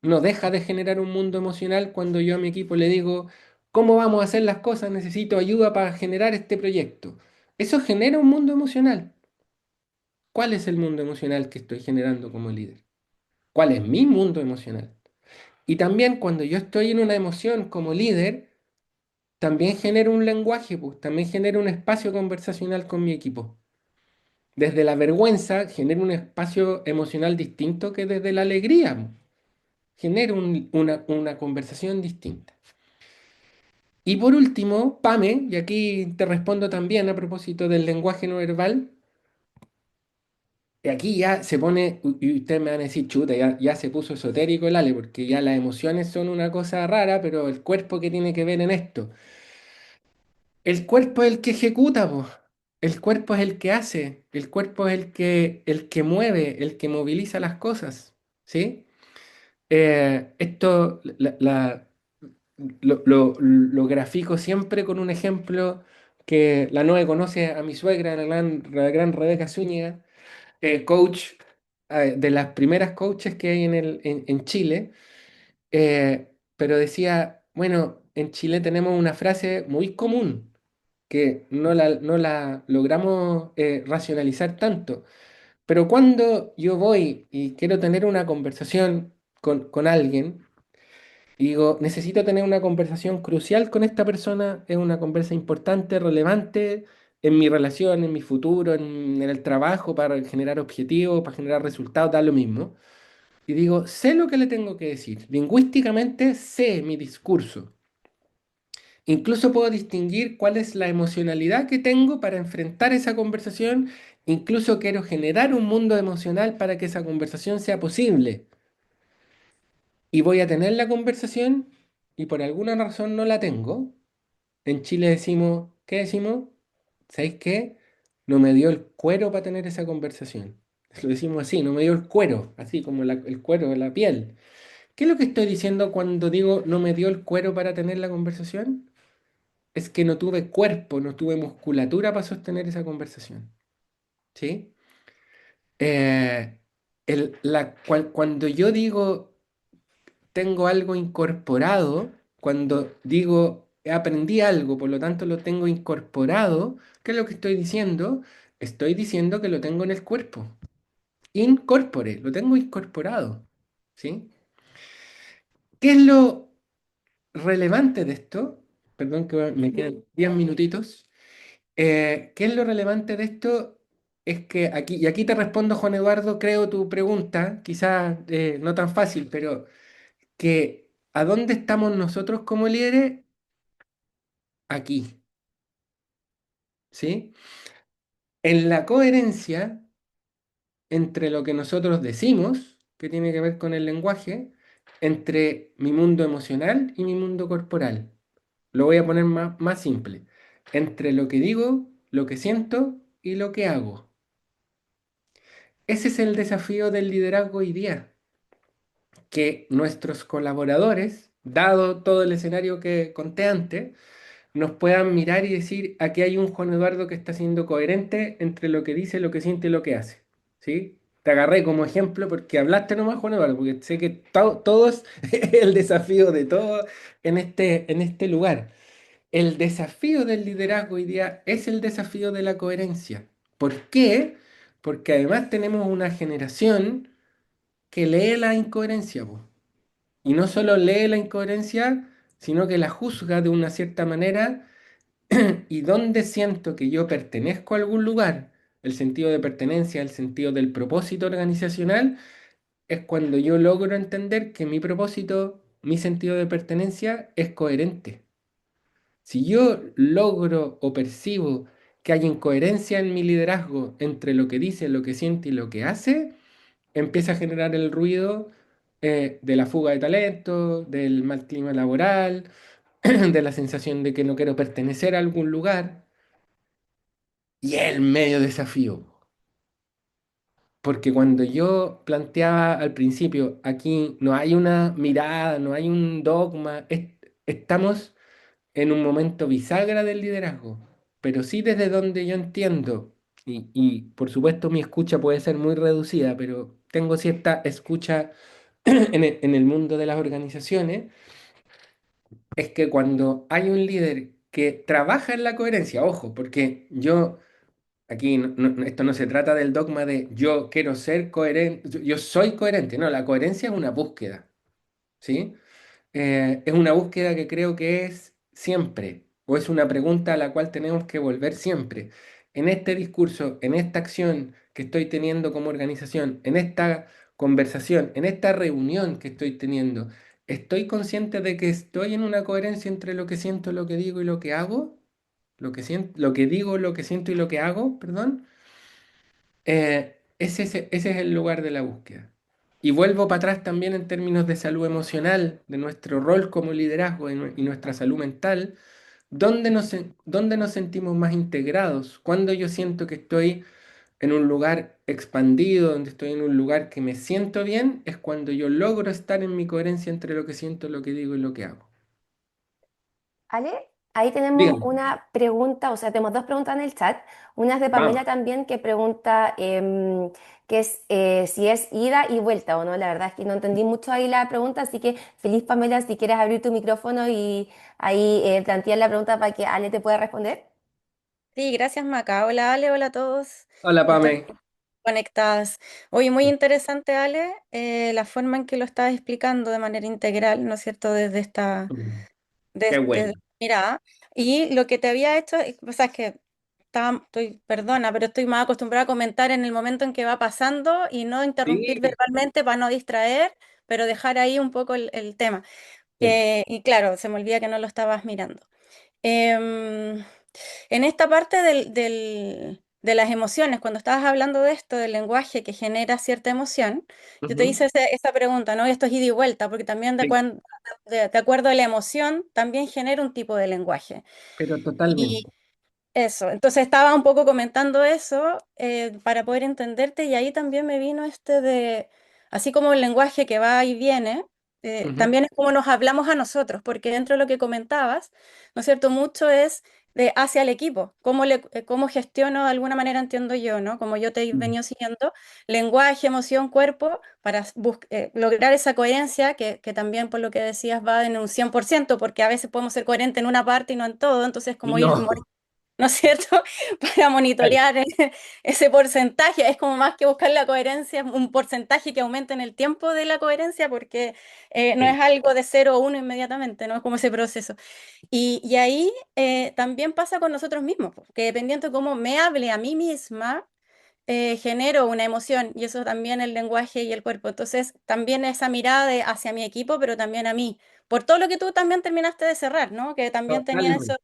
No deja de generar un mundo emocional cuando yo a mi equipo le digo, ¿cómo vamos a hacer las cosas? Necesito ayuda para generar este proyecto. Eso genera un mundo emocional. ¿Cuál es el mundo emocional que estoy generando como líder? ¿Cuál es mi mundo emocional? Y también cuando yo estoy en una emoción como líder, también genero un lenguaje, pues, también genero un espacio conversacional con mi equipo. Desde la vergüenza genero un espacio emocional distinto que desde la alegría, pues. Genero una conversación distinta. Y por último, Pame, y aquí te respondo también a propósito del lenguaje no verbal, y aquí ya se pone, y ustedes me van a decir, chuta, ya se puso esotérico el Ale, porque ya las emociones son una cosa rara, pero el cuerpo, ¿qué tiene que ver en esto? El cuerpo es el que ejecuta, po. El cuerpo es el que hace, el cuerpo es el que mueve, el que moviliza las cosas, ¿sí? Esto, lo grafico siempre con un ejemplo que la Noe conoce a mi suegra, la gran Rebeca Zúñiga, coach, de las primeras coaches que hay en Chile. Pero decía, bueno, en Chile tenemos una frase muy común que no la logramos racionalizar tanto. Pero cuando yo voy y quiero tener una conversación con alguien, y digo, necesito tener una conversación crucial con esta persona, es una conversa importante, relevante en mi relación, en mi futuro, en el trabajo, para generar objetivos, para generar resultados, da lo mismo. Y digo, sé lo que le tengo que decir. Lingüísticamente sé mi discurso. Incluso puedo distinguir cuál es la emocionalidad que tengo para enfrentar esa conversación. Incluso quiero generar un mundo emocional para que esa conversación sea posible. Y voy a tener la conversación y por alguna razón no la tengo. En Chile decimos, ¿qué decimos? ¿Sabéis qué? No me dio el cuero para tener esa conversación. Lo decimos así, no me dio el cuero, así como el cuero de la piel. ¿Qué es lo que estoy diciendo cuando digo no me dio el cuero para tener la conversación? Es que no tuve cuerpo, no tuve musculatura para sostener esa conversación. ¿Sí? Eh, cuando yo digo tengo algo incorporado, cuando digo aprendí algo, por lo tanto lo tengo incorporado, ¿qué es lo que estoy diciendo? Estoy diciendo que lo tengo en el cuerpo. Incorpore, lo tengo incorporado. ¿Sí? ¿Qué es lo relevante de esto? Perdón que me quedan 10 minutitos. ¿Qué es lo relevante de esto? Es que aquí, y aquí te respondo, Juan Eduardo, creo tu pregunta, quizás no tan fácil, pero que ¿a dónde estamos nosotros como líderes? Aquí, ¿sí? En la coherencia entre lo que nosotros decimos, que tiene que ver con el lenguaje, entre mi mundo emocional y mi mundo corporal. Lo voy a poner más simple. Entre lo que digo, lo que siento y lo que hago. Ese es el desafío del liderazgo hoy día, que nuestros colaboradores, dado todo el escenario que conté antes, nos puedan mirar y decir, aquí hay un Juan Eduardo que está siendo coherente entre lo que dice, lo que siente y lo que hace. ¿Sí? Te agarré como ejemplo porque hablaste nomás, Juan Eduardo, porque sé que todo es el desafío de todo en este lugar. El desafío del liderazgo hoy día es el desafío de la coherencia. ¿Por qué? Porque además tenemos una generación que lee la incoherencia, po. Y no solo lee la incoherencia, sino que la juzga de una cierta manera y donde siento que yo pertenezco a algún lugar, el sentido de pertenencia, el sentido del propósito organizacional, es cuando yo logro entender que mi propósito, mi sentido de pertenencia es coherente. Si yo logro o percibo que hay incoherencia en mi liderazgo entre lo que dice, lo que siente y lo que hace, empieza a generar el ruido de la fuga de talento, del mal clima laboral, de la sensación de que no quiero pertenecer a algún lugar. Y es el medio desafío. Porque cuando yo planteaba al principio, aquí no hay una mirada, no hay un dogma, estamos en un momento bisagra del liderazgo, pero sí desde donde yo entiendo, y por supuesto mi escucha puede ser muy reducida, pero tengo cierta escucha en el mundo de las organizaciones, es que cuando hay un líder que trabaja en la coherencia, ojo, porque yo... Aquí esto no se trata del dogma de yo quiero ser coherente, yo soy coherente. No, la coherencia es una búsqueda, ¿sí? Es una búsqueda que creo que es siempre, o es una pregunta a la cual tenemos que volver siempre. En este discurso, en esta acción que estoy teniendo como organización, en esta conversación, en esta reunión que estoy teniendo, ¿estoy consciente de que estoy en una coherencia entre lo que siento, lo que digo y lo que hago? Lo que digo, lo que siento y lo que hago, perdón. Ese es el lugar de la búsqueda. Y vuelvo para atrás también en términos de salud emocional, de nuestro rol como liderazgo y nuestra salud mental, ¿dónde nos sentimos más integrados? Cuando yo siento que estoy en un lugar expandido, donde estoy en un lugar que me siento bien, es cuando yo logro estar en mi coherencia entre lo que siento, lo que digo y lo que hago. Ale, Ahí tenemos Dígame. una pregunta, o sea, tenemos dos preguntas en el chat. Una es de Vamos. Pamela también que pregunta que es, si es ida y vuelta o no. La verdad es que no entendí mucho ahí la pregunta, así que feliz Pamela si quieres abrir tu micrófono y ahí plantear la pregunta para que Ale te pueda responder. Sí, gracias Maca. Hola Ale, hola a todos Hola, a todas Pame. conectadas. Hoy muy interesante Ale, la forma en que lo estás explicando de manera integral, ¿no es cierto? Desde esta, Mm. Qué desde bueno. mirada. Y lo que te había hecho, o sea, es que perdona, pero estoy más acostumbrada a comentar en el momento en que va pasando y no interrumpir Sí, verbalmente para no distraer, pero dejar ahí un poco el tema. sí. Y claro, se me olvida que no lo estabas mirando. Em, en esta parte de las emociones, cuando estabas hablando de esto, del lenguaje que genera cierta emoción, yo te Ujú. hice esa pregunta, ¿no? Esto es ida y vuelta, porque también Sí, de acuerdo a la emoción, también genera un tipo de lenguaje. pero totalmente. Eso, entonces estaba un poco comentando eso para poder entenderte y ahí también me vino así como el lenguaje que va y viene, Ujú. también es como nos hablamos a nosotros, porque dentro de lo que comentabas, ¿no es cierto? Mucho es de hacia el equipo, cómo gestiono de alguna manera entiendo yo, ¿no? Como yo te he Mm. venido siguiendo, lenguaje, emoción, cuerpo, para lograr esa coherencia que también por lo que decías va en un 100% porque a veces podemos ser coherentes en una parte y no en todo, entonces Y como ir no. ¿no es cierto? Para Claro. monitorear ese porcentaje. Es como más que buscar la coherencia, un porcentaje que aumente en el tiempo de la coherencia, porque no es Sí. algo de 0 a 1 inmediatamente, no es como ese proceso. Y ahí también pasa con nosotros mismos, po, que dependiendo de cómo me hable a mí misma, genero una emoción y eso también el lenguaje y el cuerpo. Entonces, también esa mirada hacia mi equipo, pero también a mí. Por todo lo que tú también terminaste de cerrar, ¿no? Que también tenía eso Totalmente.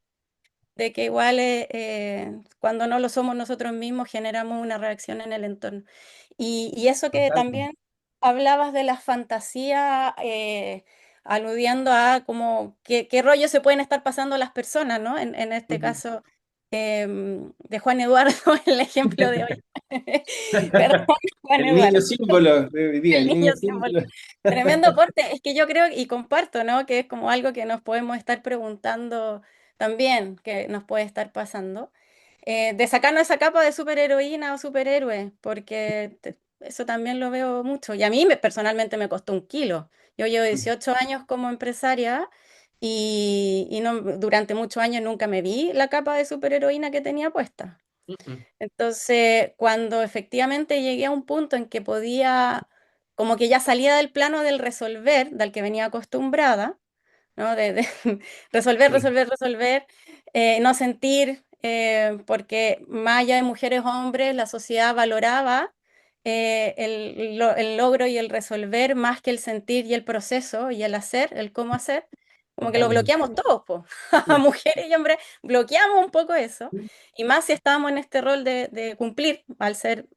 de que igual cuando no lo somos nosotros mismos generamos una reacción en el entorno. Y eso que Totalmente. también hablabas de la fantasía, aludiendo a como qué rollo se pueden estar pasando las personas, ¿no? En este Ujú. caso de Juan Eduardo, el ejemplo de hoy. Perdón, Juan El niño Eduardo. símbolo de hoy día, El el niño niño símbolo. símbolo. Tremendo aporte. Es que yo creo y comparto, ¿no? Que es como algo que nos podemos estar preguntando también, que nos puede estar pasando. De sacarnos esa capa de superheroína o superhéroe, porque eso también lo veo mucho. Y a mí personalmente me costó un kilo. Yo llevo 18 años como empresaria y no, durante muchos años nunca me vi la capa de superheroína que tenía puesta. Ujú. Entonces, cuando efectivamente llegué a un punto en que podía, como que ya salía del plano del resolver, del que venía acostumbrada, ¿no? De resolver, Sí. resolver, resolver, no sentir, porque más allá de mujeres o hombres, la sociedad valoraba el logro y el resolver más que el sentir y el proceso y el hacer, el cómo hacer. Como que lo Totalmente. bloqueamos todos, po. Mujeres y hombres, bloqueamos un poco eso. Y más si estábamos en este rol de cumplir, al ser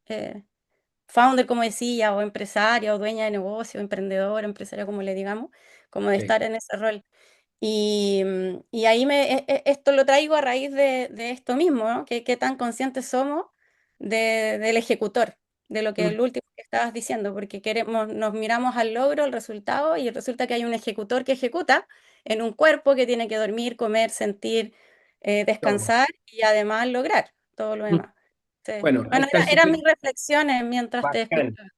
founder, como decía, o empresaria, o dueña de negocio, emprendedora, empresaria, como le digamos, como de Sí. estar en ese rol. Y ahí esto lo traigo a raíz de esto mismo, ¿no? Qué tan conscientes somos del ejecutor, de lo que Mm. el último que estabas diciendo, porque nos miramos al logro, al resultado, y resulta que hay un ejecutor que ejecuta en un cuerpo que tiene que dormir, comer, sentir, Todo. descansar y además lograr todo lo Mm. demás. Sí. Bueno, ahí Bueno, está eran súper mis reflexiones mientras te bacán. escuchaba.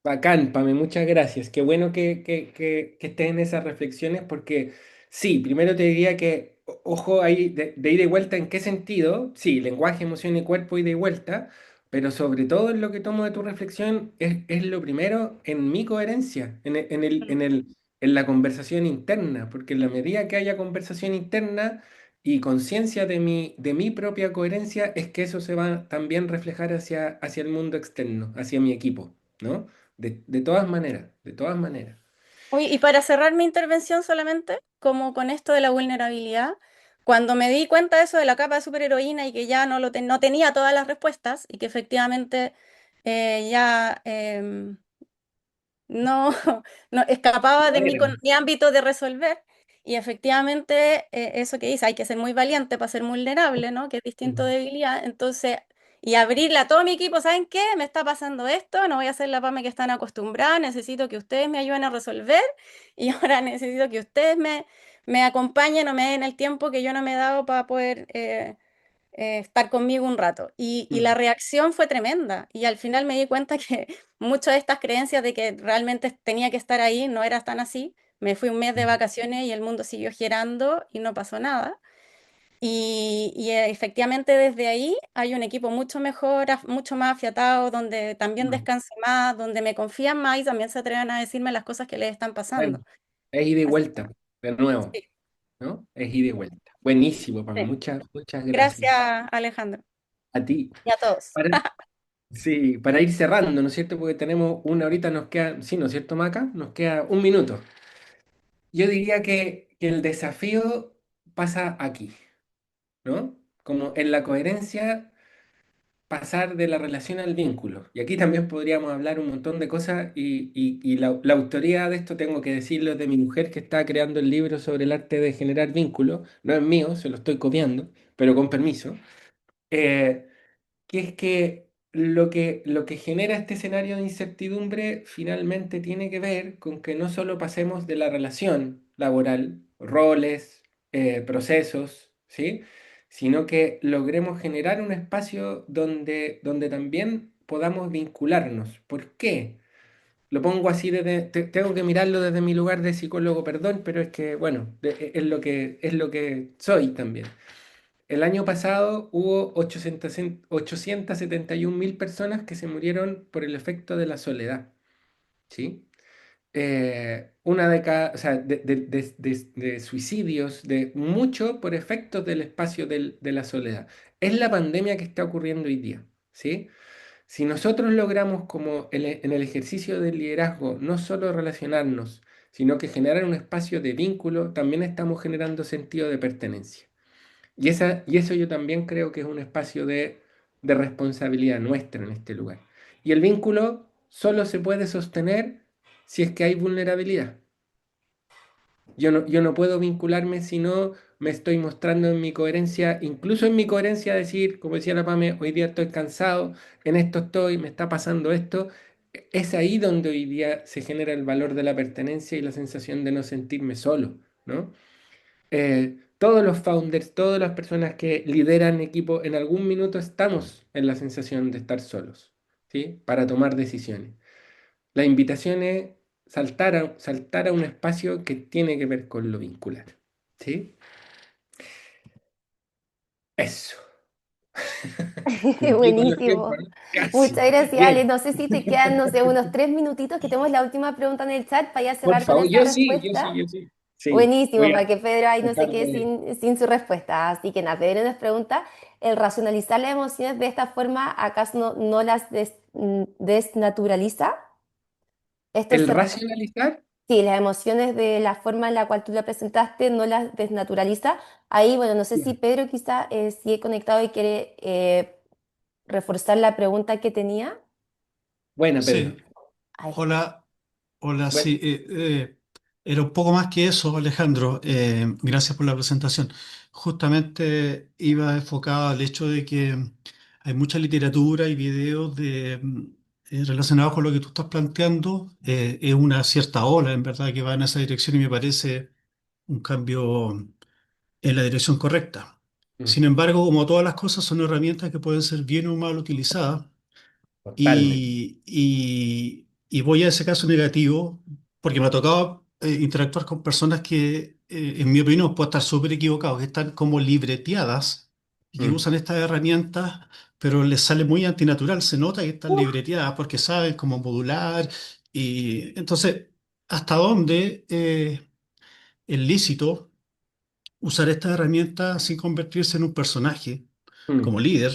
Bacán, Pame, muchas gracias. Qué bueno que estés en esas reflexiones porque sí, primero te diría que, ojo ahí, de ida y vuelta, ¿en qué sentido? Sí, lenguaje, emoción y cuerpo, ida y vuelta, pero sobre todo en lo que tomo de tu reflexión es lo primero en mi coherencia, en la conversación interna, porque en la medida que haya conversación interna y conciencia de mi propia coherencia, es que eso se va también reflejar hacia el mundo externo, hacia mi equipo, ¿no? De todas maneras, de todas maneras. Uy, y para cerrar mi intervención solamente, como con esto de la vulnerabilidad, cuando me di cuenta de eso de la capa de superheroína y que ya no tenía todas las respuestas y que efectivamente ya no, no escapaba de Era. mi ámbito de resolver. Y efectivamente, eso que dice, hay que ser muy valiente para ser vulnerable, ¿no? Que es distinto de debilidad. Entonces, y abrirle a todo mi equipo, ¿saben qué? Me está pasando esto, no voy a hacer la PAME que están acostumbradas, necesito que ustedes me ayuden a resolver y ahora necesito que ustedes me acompañen o me den el tiempo que yo no me he dado para poder estar conmigo un rato. Y la Mm, reacción fue tremenda. Y al final me di cuenta que muchas de estas creencias de que realmente tenía que estar ahí no era tan así. Me fui un mes de mm, vacaciones y el mundo siguió girando y no pasó nada. Efectivamente desde ahí hay un equipo mucho mejor, mucho más afiatado, donde también mm. descanso más, donde me confían más y también se atreven a decirme las cosas que les están pasando. Bueno, es ida y Así vuelta, de nuevo, que ¿no? Es ida y vuelta. Buenísimo, Pam. sí. Muchas gracias. Gracias, Alejandro, A ti. y a todos. Para, sí, para ir cerrando, ¿no es cierto? Porque tenemos una horita, nos queda, sí, ¿no es cierto, Maca? Nos queda un minuto. Yo diría que el desafío pasa aquí, ¿no? Como en la coherencia, pasar de la relación al vínculo. Y aquí también podríamos hablar un montón de cosas y la autoría de esto tengo que decirlo es de mi mujer que está creando el libro sobre el arte de generar vínculos. No es mío, se lo estoy copiando, pero con permiso. Eh, que es que lo que genera este escenario de incertidumbre finalmente tiene que ver con que no solo pasemos de la relación laboral, roles, procesos, ¿sí? Sino que logremos generar un espacio donde también podamos vincularnos. ¿Por qué? Lo pongo así tengo que mirarlo desde mi lugar de psicólogo, perdón, pero es que, bueno, es lo que soy también. El año pasado hubo 871.000 personas que se murieron por el efecto de la soledad, ¿sí? Una de cada, o sea, de suicidios, de mucho por efectos del espacio de la soledad. Es la pandemia que está ocurriendo hoy día, ¿sí? Si nosotros logramos como en el ejercicio del liderazgo no solo relacionarnos, sino que generar un espacio de vínculo, también estamos generando sentido de pertenencia. Y eso yo también creo que es un espacio de responsabilidad nuestra en este lugar. Y el vínculo solo se puede sostener si es que hay vulnerabilidad. Yo no puedo vincularme si no me estoy mostrando en mi coherencia, incluso en mi coherencia decir, como decía la Pame, hoy día estoy cansado, en esto estoy, me está pasando esto. Es ahí donde hoy día se genera el valor de la pertenencia y la sensación de no sentirme solo, ¿no? Todos los founders, todas las personas que lideran equipo, en algún minuto estamos en la sensación de estar solos, ¿sí? Para tomar decisiones. La invitación es saltar a un espacio que tiene que ver con lo vincular, ¿sí? Eso. Cumplí con los tiempos, Buenísimo. ¿no? Casi. Muchas gracias, Ale. Bien, No sé si te quedan, no sé, unos 3 minutitos que tenemos la última pregunta en el chat para ya por cerrar con favor. esa Yo sí, yo sí, respuesta. yo sí. Sí, Buenísimo, voy para a que Pedro ahí no se tratar quede de... sin su respuesta. Así que nada, Pedro nos pregunta, ¿el racionalizar las emociones de esta forma acaso no las desnaturaliza? Esto El se racionalizar. Sí, las emociones de la forma en la cual tú la presentaste no las desnaturaliza. Ahí, bueno, no sé si Pedro quizá sigue conectado y quiere reforzar la pregunta que tenía. Buena, Pedro. Sí, Ahí está. hola, hola, Bueno, sí. Era un poco más que eso, Alejandro. Gracias por la presentación. Justamente iba enfocado al hecho de que hay mucha literatura y videos relacionados con lo que tú estás planteando. Es una cierta ola, en verdad, que va en esa dirección y me parece un cambio en la dirección correcta. mm, Sin embargo, como todas las cosas, son herramientas que pueden ser bien o mal utilizadas. totalmente. Y voy a ese caso negativo porque me ha tocado interactuar con personas que, en mi opinión, puedo estar súper equivocados, que están como libreteadas y que Mm. usan estas herramientas, pero les sale muy antinatural. Se nota que están libreteadas porque saben cómo modular. Y entonces, ¿hasta dónde es lícito usar estas herramientas sin convertirse en un personaje Mm, como líder,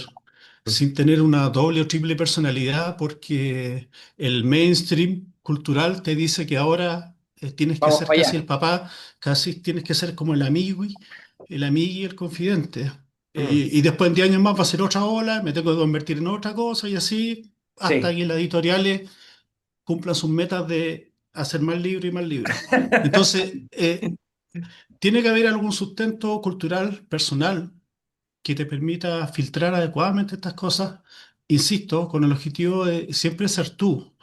mm. sin tener una doble o triple personalidad, porque el mainstream cultural te dice que ahora tienes que Vamos ser para casi allá. el papá, casi tienes que ser como el amigo y el confidente. Mm, Y después en 10 años más va a ser otra ola, me tengo que convertir en otra cosa y así hasta sí. que las editoriales cumplan sus metas de hacer más libros y más libros. Entonces, tiene que haber algún sustento cultural, personal, que te permita filtrar adecuadamente estas cosas, insisto, con el objetivo de siempre ser tú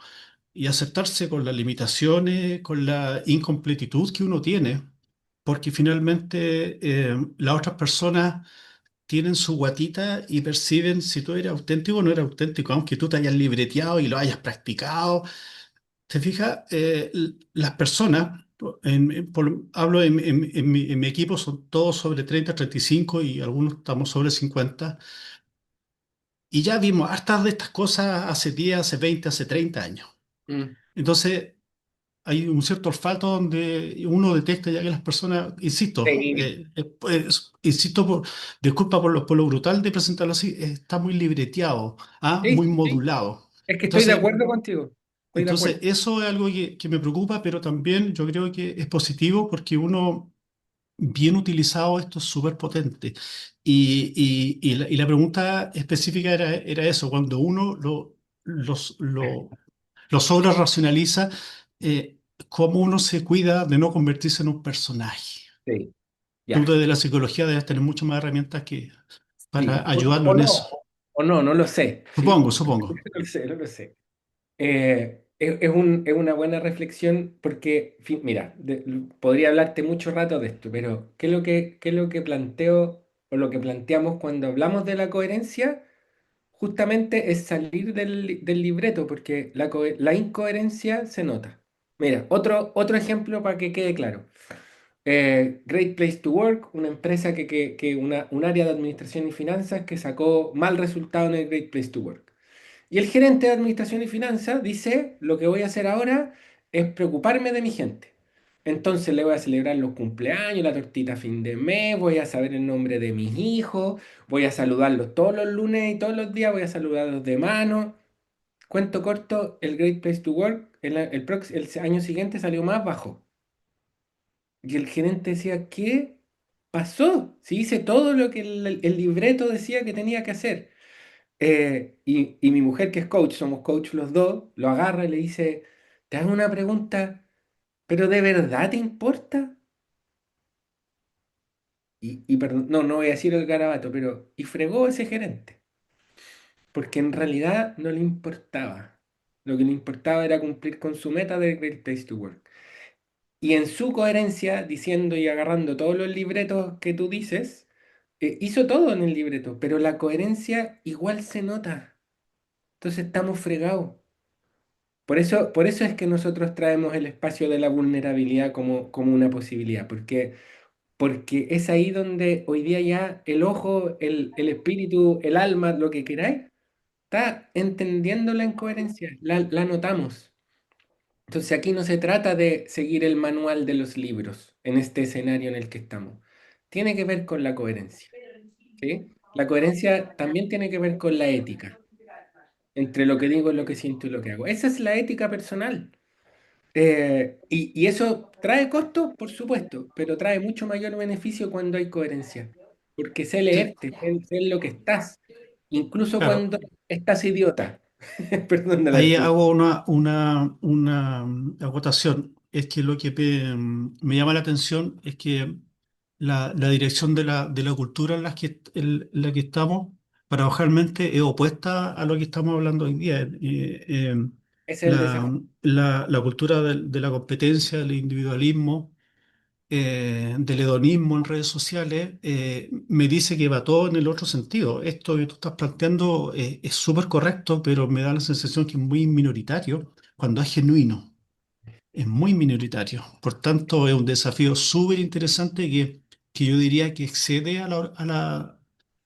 y aceptarse con las limitaciones, con la incompletitud que uno tiene, porque finalmente las otras personas tienen su guatita y perciben si tú eres auténtico o no eres auténtico, aunque tú te hayas libreteado y lo hayas practicado. ¿Te fijas? Las personas, hablo en mi equipo, son todos sobre 30, 35 y algunos estamos sobre 50. Y ya vimos hartas de estas cosas hace 10, hace 20, hace 30 años. Mm. Entonces, hay un cierto olfato donde uno detecta ya que las personas, insisto, Sí, insisto, disculpa por lo brutal de presentarlo así, está muy libreteado, sí, muy sí, sí. modulado. Es que estoy de Entonces, acuerdo contigo. Estoy de entonces, acuerdo. eso es algo que me preocupa, pero también yo creo que es positivo porque uno, bien utilizado, esto es súper potente. Y la pregunta específica era eso, cuando uno lo sobre racionaliza, cómo uno se cuida de no convertirse en un personaje. Sí, Tú ya. desde la psicología debes tener muchas más herramientas Sí. para ayudarlo en eso. O no, no lo sé. ¿Sí? Supongo. No lo sé, no lo sé. Es una buena reflexión porque, mira, podría hablarte mucho rato de esto, pero qué es lo que planteo o lo que planteamos cuando hablamos de la coherencia? Justamente es salir del libreto, porque la incoherencia se nota. Mira, otro ejemplo para que quede claro. Great Place to Work, una empresa un área de administración y finanzas que sacó mal resultado en el Great Place to Work. Y el gerente de administración y finanzas dice, lo que voy a hacer ahora es preocuparme de mi gente. Entonces le voy a celebrar los cumpleaños, la tortita a fin de mes, voy a saber el nombre de mis hijos, voy a saludarlos todos los lunes y todos los días, voy a saludarlos de mano. Cuento corto, el Great Place to Work el año siguiente salió más bajo. Y el gerente decía, ¿qué pasó? Si hice todo lo que el libreto decía que tenía que hacer. Y mi mujer, que es coach, somos coach los dos, lo agarra y le dice, te hago una pregunta, ¿pero de verdad te importa? Y perdón, no voy a decir el garabato, pero y fregó ese gerente, porque en realidad no le importaba. Lo que le importaba era cumplir con su meta de Great Place to Work. Y en su coherencia, diciendo y agarrando todos los libretos que tú dices, hizo todo en el libreto, pero la coherencia igual se nota. Entonces estamos fregados. Por eso es que nosotros traemos el espacio de la vulnerabilidad como una posibilidad, porque es ahí donde hoy día ya el ojo, el espíritu, el alma, lo que queráis, está entendiendo la incoherencia, la notamos. Entonces aquí no se trata de seguir el manual de los libros en este escenario en el que estamos. Tiene que ver con la coherencia, ¿sí? La coherencia también tiene que ver con la ética, entre lo que digo, lo que siento y lo que hago. Esa es la ética personal. Y eso trae costos, por supuesto, pero trae mucho mayor beneficio cuando hay coherencia, porque sé Sí, leerte, sé en lo que estás, incluso claro. cuando estás idiota. Perdón de la Ahí expresión. hago una acotación. Es que lo que me llama la atención es que la dirección de la cultura en la que estamos, paradojalmente, es opuesta a lo que estamos hablando hoy día. Ese es el La, desafío. la cultura de la competencia, del individualismo, del hedonismo en redes sociales, me dice que va todo en el otro sentido. Esto que tú estás planteando es súper correcto, pero me da la sensación que es muy minoritario cuando es genuino. Es muy minoritario. Por tanto, es un desafío súper interesante que yo diría que excede a las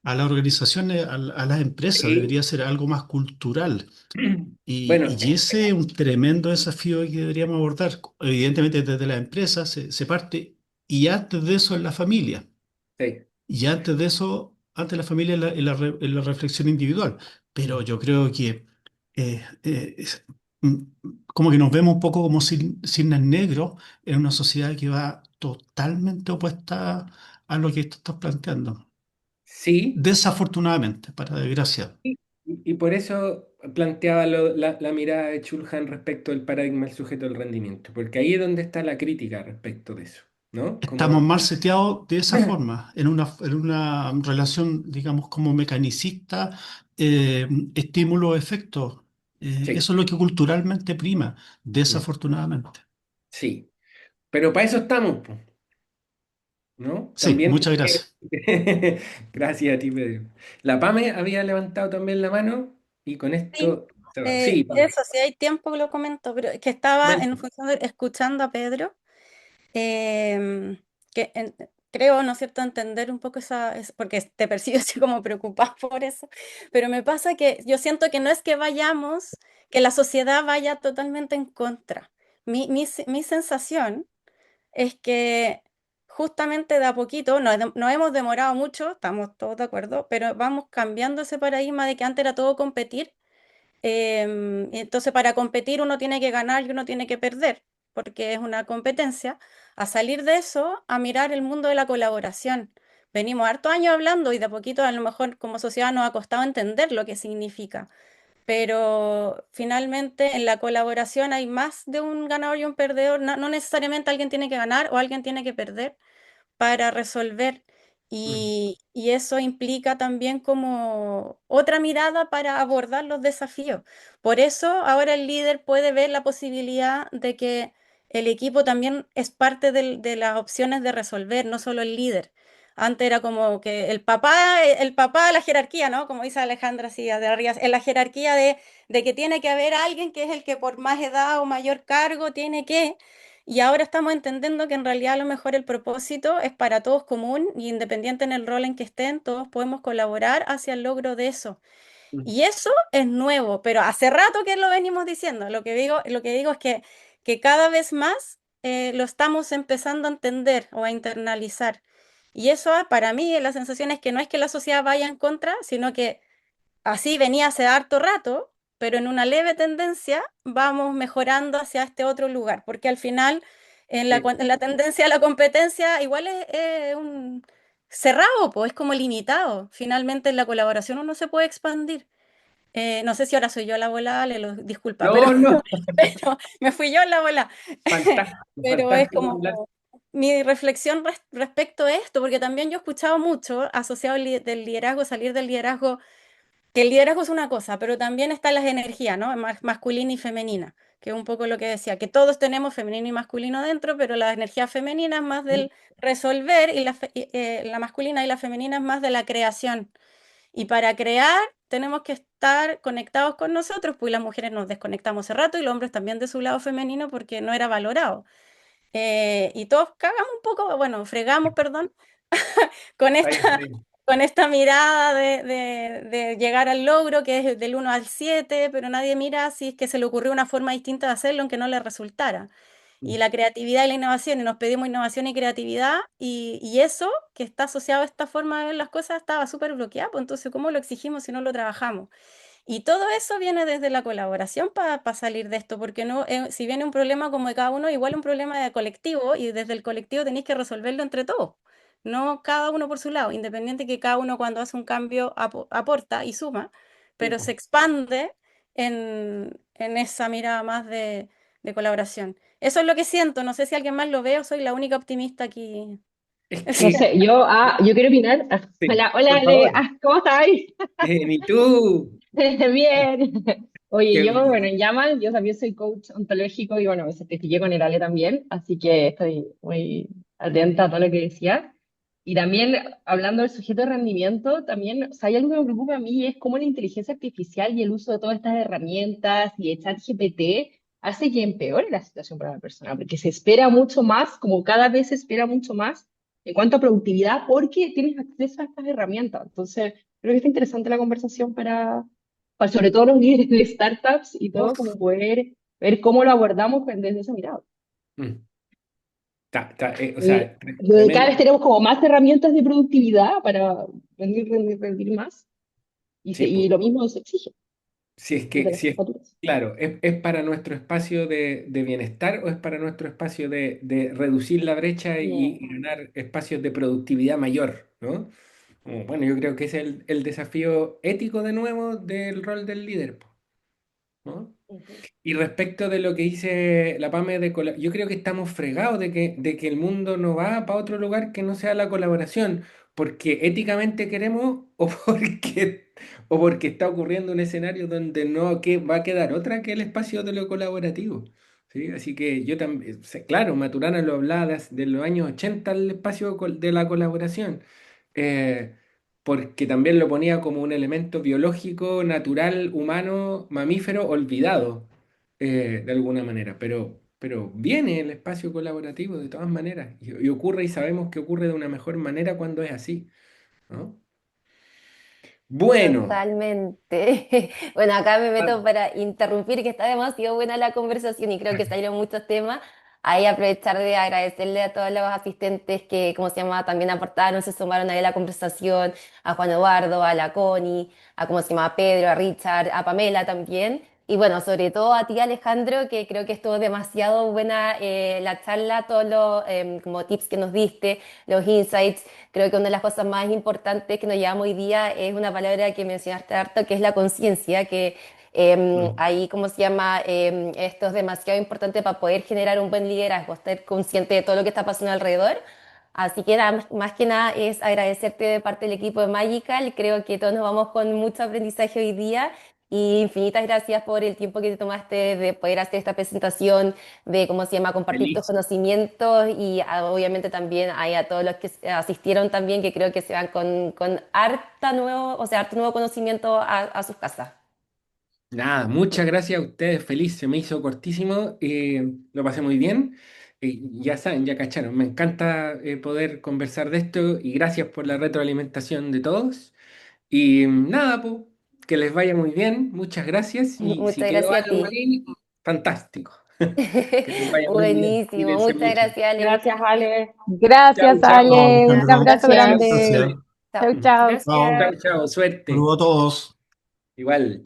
organizaciones, a las empresas. Sí. Debería ser algo más cultural. Y, Bueno, y ese es un tremendo desafío que deberíamos abordar. Evidentemente, desde las empresas se parte, y antes de eso en la familia. sí. Y antes de eso, antes de la familia en la reflexión individual. Pero yo creo que eh, eh, es- mm, como que nos vemos un poco como cisnes negros en una sociedad que va totalmente opuesta a lo que tú estás planteando. Sí, Desafortunadamente, para desgracia. y por eso planteaba la mirada de Chulhan respecto al paradigma del sujeto del rendimiento, porque ahí es donde está la crítica respecto de eso, ¿no? Estamos Como, mal seteados de esa forma, en una relación, digamos, como mecanicista, estímulo-efecto. sí, Eso es lo que culturalmente prima, mm, desafortunadamente. sí, pero para eso estamos, po. ¿no? Sí, También. muchas gracias. Gracias a ti, Pedro. La Pame había levantado también la mano y con Sí, esto se va. Sí, Pame, eso, si hay tiempo lo comento, pero es que estaba en comenta. función de escuchando a Pedro, em, que creo, ¿no es cierto?, entender un poco porque te percibo así como preocupada por eso, pero me pasa que yo siento que no es que vayamos, que la sociedad vaya totalmente en contra. Mi sensación es que justamente de a poquito, no hemos demorado mucho, estamos todos de acuerdo, pero vamos cambiando ese paradigma de que antes era todo competir. Entonces, para competir uno tiene que ganar y uno tiene que perder, porque es una competencia. A salir de eso, a mirar el mundo de la colaboración. Venimos hartos años hablando y de a poquito a lo mejor como sociedad nos ha costado entender lo que significa, pero finalmente en la colaboración hay más de un ganador y un perdedor. No necesariamente alguien tiene que ganar o alguien tiene que perder para resolver. Mm, Y eso implica también como otra mirada para abordar los desafíos. Por eso ahora el líder puede ver la posibilidad de que el equipo también es parte de las opciones de resolver, no solo el líder. Antes era como que el papá de la jerarquía, ¿no? Como dice Alejandra, así, de arriba, en la jerarquía de que tiene que haber alguien que es el que por más edad o mayor cargo tiene que, y ahora estamos entendiendo que en realidad a lo mejor el propósito es para todos común y independiente en el rol en que estén, todos podemos colaborar hacia el logro de eso. mm, Y eso es nuevo, pero hace rato que lo venimos diciendo. Lo que digo es que cada vez más lo estamos empezando a entender o a internalizar. Y eso para mí la sensación es que no es que la sociedad vaya en contra, sino que así venía hace harto rato, pero en una leve tendencia vamos mejorando hacia este otro lugar, porque al final sí. en la tendencia a la competencia igual es un cerrado, pues es como limitado. Finalmente en la colaboración uno se puede expandir. No sé si ahora soy yo la bola, disculpa, pero, No, no, pero me fui yo en la bola. fantástico, Pero es fantástico hablar. como mi reflexión respecto a esto, porque también yo he escuchado mucho asociado del liderazgo, salir del liderazgo, que el liderazgo es una cosa, pero también están las energías, ¿no? Masculina y femenina, que es un poco lo que decía, que todos tenemos femenino y masculino dentro, pero la energía femenina es más del resolver y la masculina y la femenina es más de la creación. Y para crear tenemos que estar conectados con nosotros, pues las mujeres nos desconectamos hace rato y los hombres también de su lado femenino porque no era valorado. Y todos cagamos un poco, bueno, fregamos, perdón, con Ahí esta, está bien. con esta mirada de llegar al logro, que es del 1 al 7, pero nadie mira si es que se le ocurrió una forma distinta de hacerlo aunque no le resultara. Y Mm, la creatividad y la innovación, y nos pedimos innovación y creatividad, y eso que está asociado a esta forma de ver las cosas estaba súper bloqueado, pues entonces, ¿cómo lo exigimos si no lo trabajamos? Y todo eso viene desde la colaboración para salir de esto, porque no, si viene un problema como de cada uno, igual un problema de colectivo, y desde el colectivo tenéis que resolverlo entre todos, no cada uno por su lado, independiente que cada uno cuando hace un cambio aporta y suma, sí, pero se po. expande en esa mirada más de colaboración. Eso es lo que siento, no sé si alguien más lo ve o soy la única optimista aquí. Es No que, sé, yo quiero opinar. sí, Hola, hola, por favor. ¿cómo estáis? ¿Y tú? Bien. Oye, Qué yo, bueno, bien. en Yamal, yo también soy coach ontológico y bueno, me certifiqué con el Ale también, así que estoy muy atenta a todo lo que decía. Y también, hablando del sujeto de rendimiento, también, o sea, hay algo que me preocupa a mí es cómo la inteligencia artificial y el uso de todas estas herramientas y de ChatGPT hace que empeore la situación para la persona, porque se espera mucho más, como cada vez se espera mucho más en cuanto a productividad, porque tienes acceso a estas herramientas. Entonces, creo que está interesante la conversación para sobre todo los líderes de startups y todo, como Uf. poder ver cómo lo abordamos desde esa mirada. Mm, o sea, Y cada tremendo. vez tenemos como más herramientas de productividad para rendir, rendir, rendir más, Sí, y po. lo mismo se exige Si es desde que, las si es, jefaturas. claro, es para nuestro espacio de bienestar o es para nuestro espacio de reducir la brecha y No. ganar espacios de productividad mayor, ¿no? Bueno, yo creo que es el desafío ético de nuevo del rol del líder, po, ¿no? Ujú. Y respecto de lo que dice la PAME yo creo que estamos fregados de que el mundo no va para otro lugar que no sea la colaboración, porque éticamente queremos o porque está ocurriendo un escenario donde no va a quedar otra que el espacio de lo colaborativo. ¿sí? Así que yo también, claro, Maturana lo hablaba de los años 80 el espacio de la colaboración, eh, porque también lo ponía como un elemento biológico, natural, humano, mamífero, olvidado, de alguna manera, pero viene el espacio colaborativo de todas maneras, y ocurre y sabemos que ocurre de una mejor manera cuando es así, ¿no? Bueno. Totalmente. Bueno, acá me meto para interrumpir, que está demasiado buena la conversación y creo que salieron muchos temas. Ahí aprovechar de agradecerle a todos los asistentes que, como se llama, también aportaron, se sumaron ahí a la conversación, a Juan Eduardo, a la Connie, a, como se llama, Pedro, a Richard, a Pamela también. Y bueno, sobre todo a ti, Alejandro, que creo que estuvo demasiado buena la charla, todos los como tips que nos diste, los insights. Creo que una de las cosas más importantes que nos llevamos hoy día es una palabra que mencionaste harto, que es la conciencia, que Mm. ahí, ¿cómo se llama? Esto es demasiado importante para poder generar un buen liderazgo, estar consciente de todo lo que está pasando alrededor. Así que nada, más que nada es agradecerte de parte del equipo de Magical. Creo que todos nos vamos con mucho aprendizaje hoy día y infinitas gracias por el tiempo que te tomaste de poder hacer esta presentación, de cómo se llama, compartir tus Feliz. conocimientos y obviamente también hay a todos los que asistieron también, que creo que se van con harta nuevo, o sea, harto nuevo conocimiento a sus casas. Nada, muchas gracias a ustedes, feliz, se me hizo cortísimo, lo pasé muy bien. Ya saben, ya cacharon, me encanta poder conversar de esto y gracias por la retroalimentación de todos. Y nada, pues, que les vaya muy bien, muchas gracias y si Muchas quedó gracias a algo ti. ahí, fantástico. Que les vaya muy bien, Buenísimo, cuídense muchas mucho. gracias, Ale. Gracias, Ale. Chao, Gracias, chao. Chao, Ale. Un Alejandro. abrazo Gracias. grande. Gracias. Cuídense. Chao. Chau, chao. Chao, Gracias. chao, Saludos suerte. a todos. Igual.